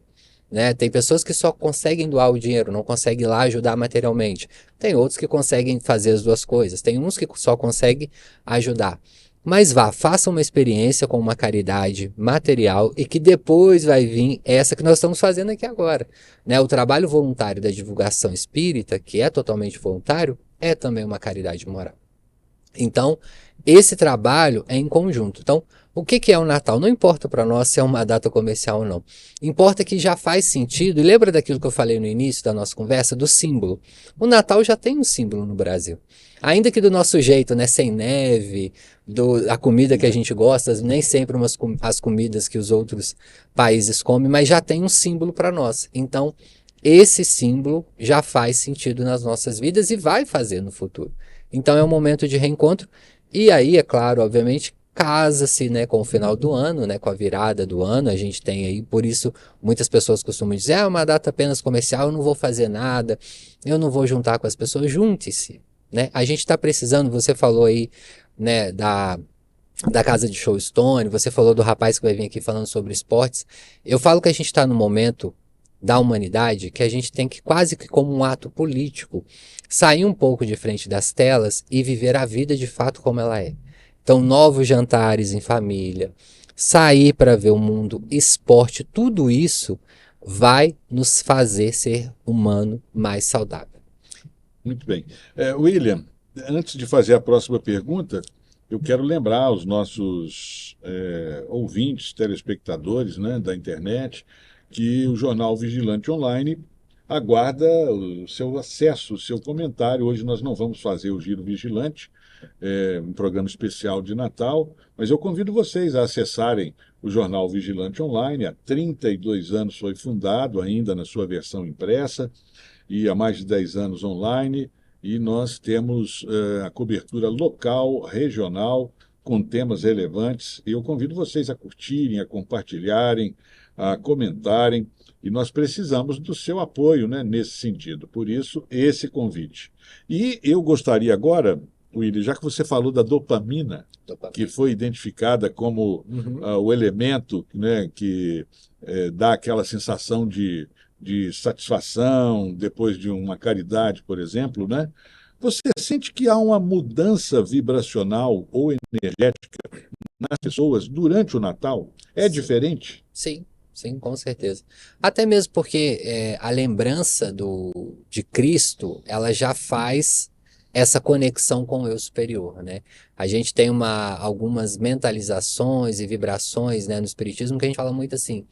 Né? Tem pessoas que só conseguem doar o dinheiro, não conseguem ir lá ajudar materialmente. Tem outros que conseguem fazer as duas coisas. Tem uns que só conseguem ajudar. Mas vá, faça uma experiência com uma caridade material e que depois vai vir essa que nós estamos fazendo aqui agora. Né? O trabalho voluntário da divulgação espírita, que é totalmente voluntário, é também uma caridade moral. Então, esse trabalho é em conjunto. Então, o que é o Natal? Não importa para nós se é uma data comercial ou não. Importa que já faz sentido. E lembra daquilo que eu falei no início da nossa conversa, do símbolo? O Natal já tem um símbolo no Brasil. Ainda que do nosso jeito, né, sem neve, a comida que a gente gosta, nem sempre as comidas que os outros países comem, mas já tem um símbolo para nós. Então, esse símbolo já faz sentido nas nossas vidas e vai fazer no futuro. Então é um momento de reencontro. E aí, é claro, obviamente, casa-se, né, com o final do ano, né, com a virada do ano. A gente tem aí, por isso, muitas pessoas costumam dizer, é uma data apenas comercial, eu não vou fazer nada, eu não vou juntar com as pessoas. Junte-se, né? A gente está precisando, você falou aí, né, da casa de show Stone, você falou do rapaz que vai vir aqui falando sobre esportes. Eu falo que a gente está no momento da humanidade que a gente tem que, quase que como um ato político, sair um pouco de frente das telas e viver a vida de fato como ela é. Então, novos jantares em família, sair para ver o mundo, esporte, tudo isso vai nos fazer ser humano mais saudável. Muito bem. William, antes de fazer a próxima pergunta, eu quero lembrar os nossos ouvintes, telespectadores, né, da internet, que o Jornal Vigilante Online aguarda o seu acesso, o seu comentário. Hoje nós não vamos fazer o Giro Vigilante, um programa especial de Natal, mas eu convido vocês a acessarem o Jornal Vigilante Online. Há 32 anos foi fundado, ainda na sua versão impressa, e há mais de 10 anos online, e nós temos a cobertura local, regional, com temas relevantes, e eu convido vocês a curtirem, a compartilharem, a comentarem, e nós precisamos do seu apoio, né, nesse sentido. Por isso, esse convite. E eu gostaria agora, William, já que você falou da dopamina, que foi identificada como o elemento, né, que dá aquela sensação de satisfação depois de uma caridade, por exemplo, né? Você sente que há uma mudança vibracional ou energética nas pessoas durante o Natal? É diferente? Sim, sim, com certeza. Até mesmo porque a lembrança de Cristo, ela já faz essa conexão com o eu superior, né? A gente tem algumas mentalizações e vibrações, né, no Espiritismo que a gente fala muito assim,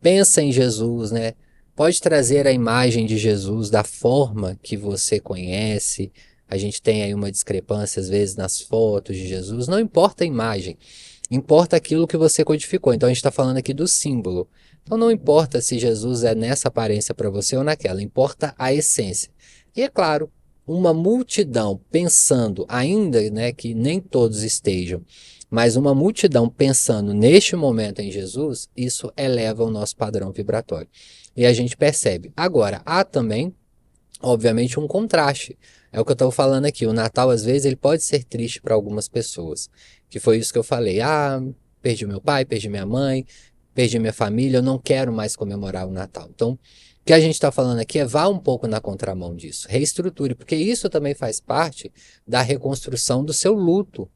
pensa em Jesus, né? Pode trazer a imagem de Jesus da forma que você conhece. A gente tem aí uma discrepância, às vezes, nas fotos de Jesus. Não importa a imagem, importa aquilo que você codificou. Então, a gente está falando aqui do símbolo. Então, não importa se Jesus é nessa aparência para você ou naquela, importa a essência. E, é claro, uma multidão pensando, ainda, né, que nem todos estejam, mas uma multidão pensando neste momento em Jesus, isso eleva o nosso padrão vibratório. E a gente percebe. Agora, há também, obviamente, um contraste. É o que eu estou falando aqui. O Natal, às vezes, ele pode ser triste para algumas pessoas. Que foi isso que eu falei. Ah, perdi meu pai, perdi minha mãe, perdi minha família, eu não quero mais comemorar o Natal. Então, o que a gente está falando aqui é vá um pouco na contramão disso. Reestruture, porque isso também faz parte da reconstrução do seu luto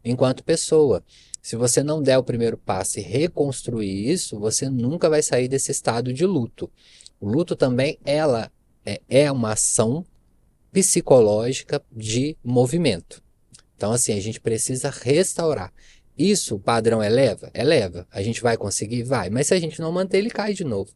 enquanto pessoa. Se você não der o primeiro passo e reconstruir isso, você nunca vai sair desse estado de luto. O luto também, ela é uma ação psicológica de movimento. Então, assim, a gente precisa restaurar. Isso, o padrão eleva? Eleva. A gente vai conseguir? Vai. Mas se a gente não manter, ele cai de novo.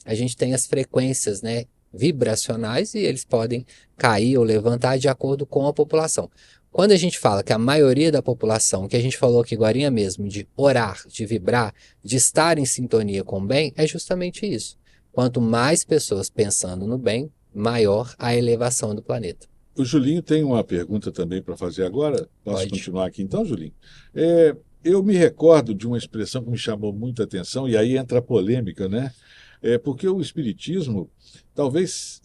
A gente tem as frequências, né, vibracionais e eles podem cair ou levantar de acordo com a população. Quando a gente fala que a maioria da população, que a gente falou aqui agora mesmo, de orar, de vibrar, de estar em sintonia com o bem, é justamente isso. Quanto mais pessoas pensando no bem, maior a elevação do planeta. O Julinho tem uma pergunta também para fazer agora. Posso Pode. continuar aqui então, Julinho? Eu me recordo de uma expressão que me chamou muita atenção, e aí entra a polêmica, né? Porque o Espiritismo talvez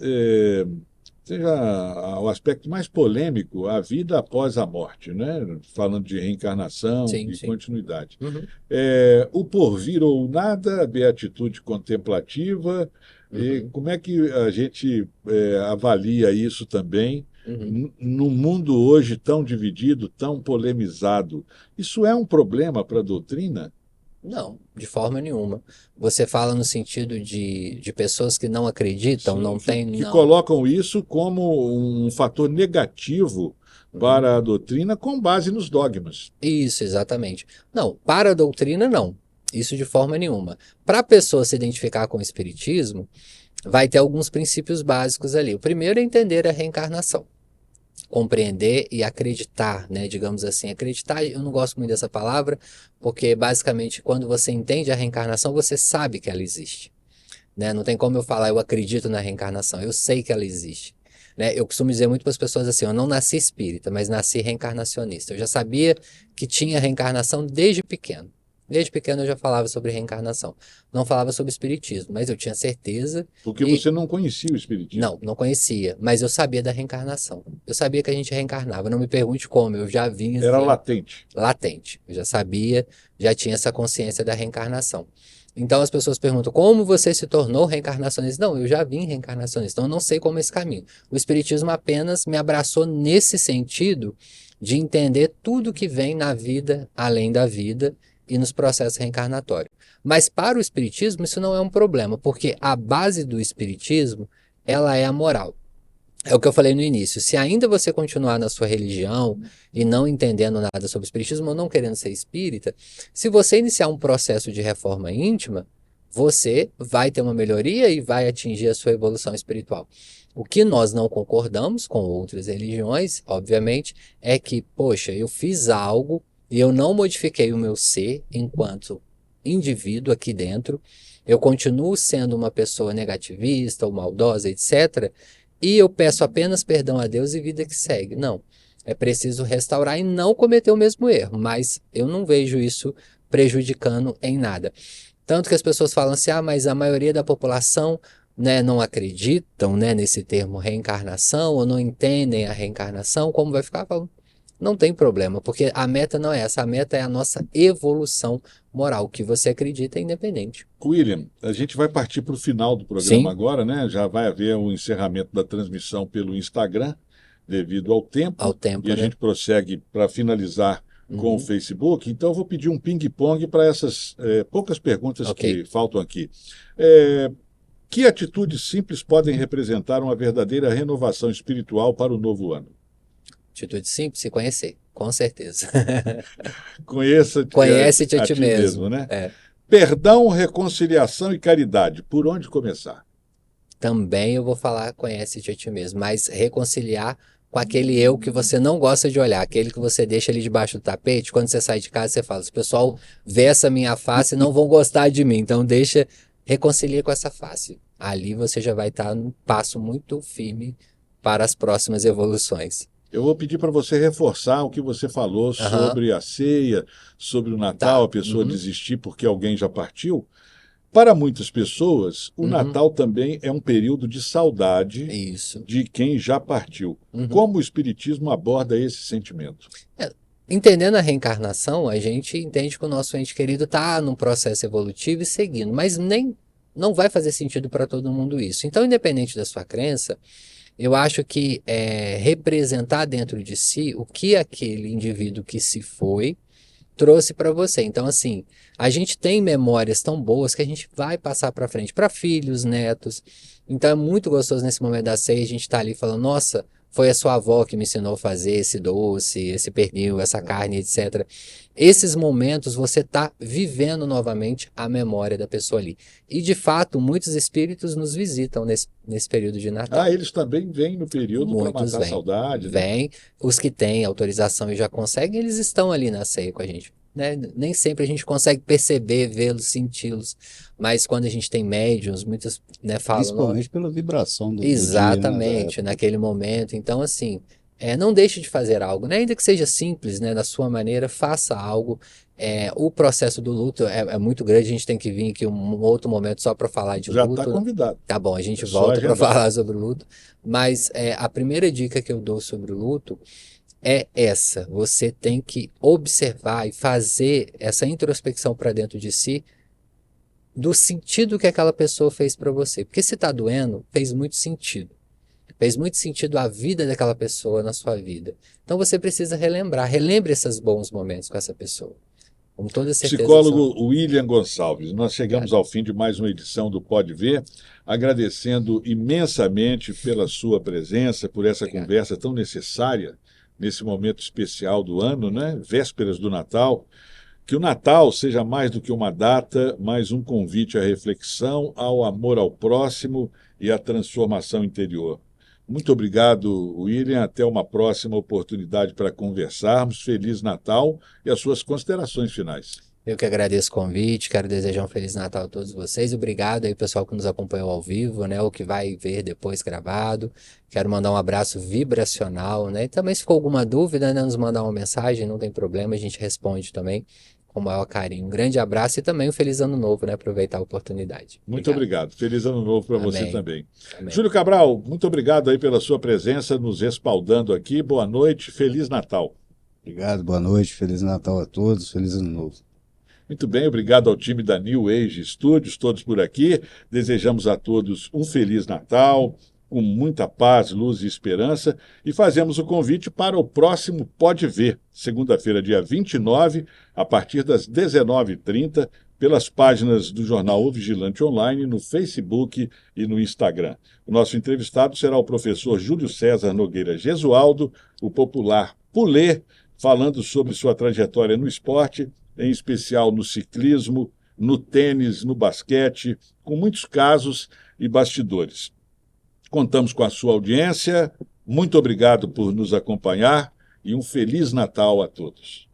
seja o aspecto mais polêmico, a vida após a morte, né? Falando de reencarnação Sim, e sim. continuidade. Uhum, O porvir ou nada, a beatitude contemplativa, e uhum, como é que a gente avalia isso também uhum. no mundo hoje tão dividido, tão polemizado? Isso é um problema para a doutrina? Não, de forma nenhuma. Você fala no sentido de pessoas que não acreditam, Sim, não tem, que não. colocam isso como um fator negativo Uhum. para a doutrina com base nos dogmas. Isso, exatamente. Não, para a doutrina, não. Isso de forma nenhuma. Para a pessoa se identificar com o espiritismo, vai ter alguns princípios básicos ali. O primeiro é entender a reencarnação. Compreender e acreditar, né? Digamos assim, acreditar, eu não gosto muito dessa palavra, porque basicamente quando você entende a reencarnação, você sabe que ela existe, né? Não tem como eu falar eu acredito na reencarnação, eu sei que ela existe, né? Eu costumo dizer muito para as pessoas assim, eu não nasci espírita, mas nasci reencarnacionista. Eu já sabia que tinha reencarnação desde pequeno. Desde pequeno eu já falava sobre reencarnação. Não falava sobre espiritismo, mas eu tinha certeza. Porque E você não conhecia o Espiritismo. não conhecia, mas eu sabia da reencarnação. Eu sabia que a gente reencarnava. Não me pergunte como, eu já vinha Era assim, latente. latente. Eu já sabia, já tinha essa consciência da reencarnação. Então as pessoas perguntam, como você se tornou reencarnacionista? Não, eu já vim reencarnacionista, então eu não sei como é esse caminho. O Espiritismo apenas me abraçou nesse sentido de entender tudo que vem na vida, além da vida e nos processos reencarnatórios. Mas para o Espiritismo isso não é um problema, porque a base do Espiritismo, ela é a moral. É o que eu falei no início. Se ainda você continuar na sua religião e não entendendo nada sobre o espiritismo ou não querendo ser espírita, se você iniciar um processo de reforma íntima, você vai ter uma melhoria e vai atingir a sua evolução espiritual. O que nós não concordamos com outras religiões, obviamente, é que, poxa, eu fiz algo e eu não modifiquei o meu ser enquanto indivíduo aqui dentro, eu continuo sendo uma pessoa negativista ou maldosa, etc., e eu peço apenas perdão a Deus e vida que segue. Não. É preciso restaurar e não cometer o mesmo erro, mas eu não vejo isso prejudicando em nada. Tanto que as pessoas falam assim, mas a maioria da população, né, não acreditam, né, nesse termo reencarnação ou não entendem a reencarnação, como vai ficar? Não tem problema, porque a meta não é essa, a meta é a nossa evolução moral. O que você acredita é independente. William, a gente vai partir para o final do programa Sim, agora, né? Já vai haver o encerramento da transmissão pelo Instagram, devido ao ao tempo, e tempo, a né? gente prossegue para finalizar com o Uhum, Facebook. Então, eu vou pedir um ping-pong para essas poucas perguntas ok. que faltam aqui. Eh, que atitudes simples podem representar uma verdadeira renovação espiritual para o novo ano? Atitude simples, se conhecer, com certeza. Conheça-te Conhece-te a a ti ti mesmo. mesmo, né? É. Perdão, reconciliação e caridade. Por onde começar? Também eu vou falar conhece-te a ti mesmo, mas reconciliar com aquele eu que você não gosta de olhar, aquele que você deixa ali debaixo do tapete, quando você sai de casa você fala, se o pessoal vê essa minha face não vão gostar de mim, então deixa, reconcilia com essa face. Ali você já vai estar num passo muito firme para as próximas evoluções. Eu vou pedir para você reforçar o que você falou Aham, sobre a ceia, sobre o Natal, tá. a pessoa Uhum, desistir porque alguém já partiu. Para muitas pessoas, o uhum, Natal também é um período de saudade isso. de quem já partiu. Uhum. Como o Espiritismo aborda esse sentimento? É, entendendo a reencarnação, a gente entende que o nosso ente querido está num processo evolutivo e seguindo, mas nem não vai fazer sentido para todo mundo isso. Então, independente da sua crença, eu acho que representar dentro de si o que aquele indivíduo que se foi trouxe para você. Então, assim, a gente tem memórias tão boas que a gente vai passar para frente, para filhos, netos. Então, é muito gostoso nesse momento da ceia a gente estar ali falando, nossa, foi a sua avó que me ensinou a fazer esse doce, esse pernil, essa carne, etc. Esses momentos você está vivendo novamente a memória da pessoa ali. E, de fato, muitos espíritos nos visitam nesse período de Ah, Natal. eles também vêm no período para Muitos matar a vêm. saudade, né? Vêm, os que têm autorização e já conseguem, eles estão ali na ceia com a gente. né? Nem sempre a gente consegue perceber, vê-los, senti-los, mas quando a gente tem médiums, muitos, né, falam, Principalmente pela vibração do dia, né, da exatamente, época. naquele momento. Então, assim, não deixe de fazer algo, né? Ainda que seja simples, né, da sua maneira, faça algo. O processo do luto é muito grande, a gente tem que vir aqui um outro momento só para falar de Já está luto. convidado. Tá bom, a gente É só volta para agendar. falar sobre o luto, mas a primeira dica que eu dou sobre o luto é essa: você tem que observar e fazer essa introspecção para dentro de si do sentido que aquela pessoa fez para você. Porque se está doendo, fez muito sentido. Fez muito sentido a vida daquela pessoa na sua vida. Então você precisa relembrar. Relembre esses bons momentos com essa pessoa. Com toda certeza. Psicólogo William Gonçalves, nós chegamos Obrigado. ao fim de mais uma edição do Pode Ver, agradecendo imensamente pela sua presença, por essa Obrigado. conversa tão necessária nesse momento especial do ano, né? Vésperas do Natal. Que o Natal seja mais do que uma data, mais um convite à reflexão, ao amor ao próximo e à transformação interior. Muito obrigado, William. Até uma próxima oportunidade para conversarmos. Feliz Natal e as suas considerações finais. Eu que agradeço o convite, quero desejar um Feliz Natal a todos vocês. Obrigado aí, pessoal que nos acompanhou ao vivo, né? Ou que vai ver depois gravado. Quero mandar um abraço vibracional, né? E também, se ficou alguma dúvida, né, nos mandar uma mensagem, não tem problema, a gente responde também com o maior carinho. Um grande abraço e também um Feliz Ano Novo, né? Aproveitar a oportunidade. Muito obrigado. Feliz Ano Novo para você Amém. também. Amém. Júlio Cabral, muito obrigado aí pela sua presença, nos respaldando aqui. Boa noite, Feliz Natal. Obrigado, boa noite, Feliz Natal a todos, Feliz Ano Novo. Muito bem, obrigado ao time da New Age Studios, todos por aqui. Desejamos a todos um Feliz Natal, com muita paz, luz e esperança. E fazemos o convite para o próximo Pode Ver, segunda-feira, dia 29, a partir das 19h30, pelas páginas do jornal O Vigilante Online, no Facebook e no Instagram. O nosso entrevistado será o professor Júlio César Nogueira Gesualdo, o popular Pulê, falando sobre sua trajetória no esporte, em especial no ciclismo, no tênis, no basquete, com muitos casos e bastidores. Contamos com a sua audiência, muito obrigado por nos acompanhar e um Feliz Natal a todos.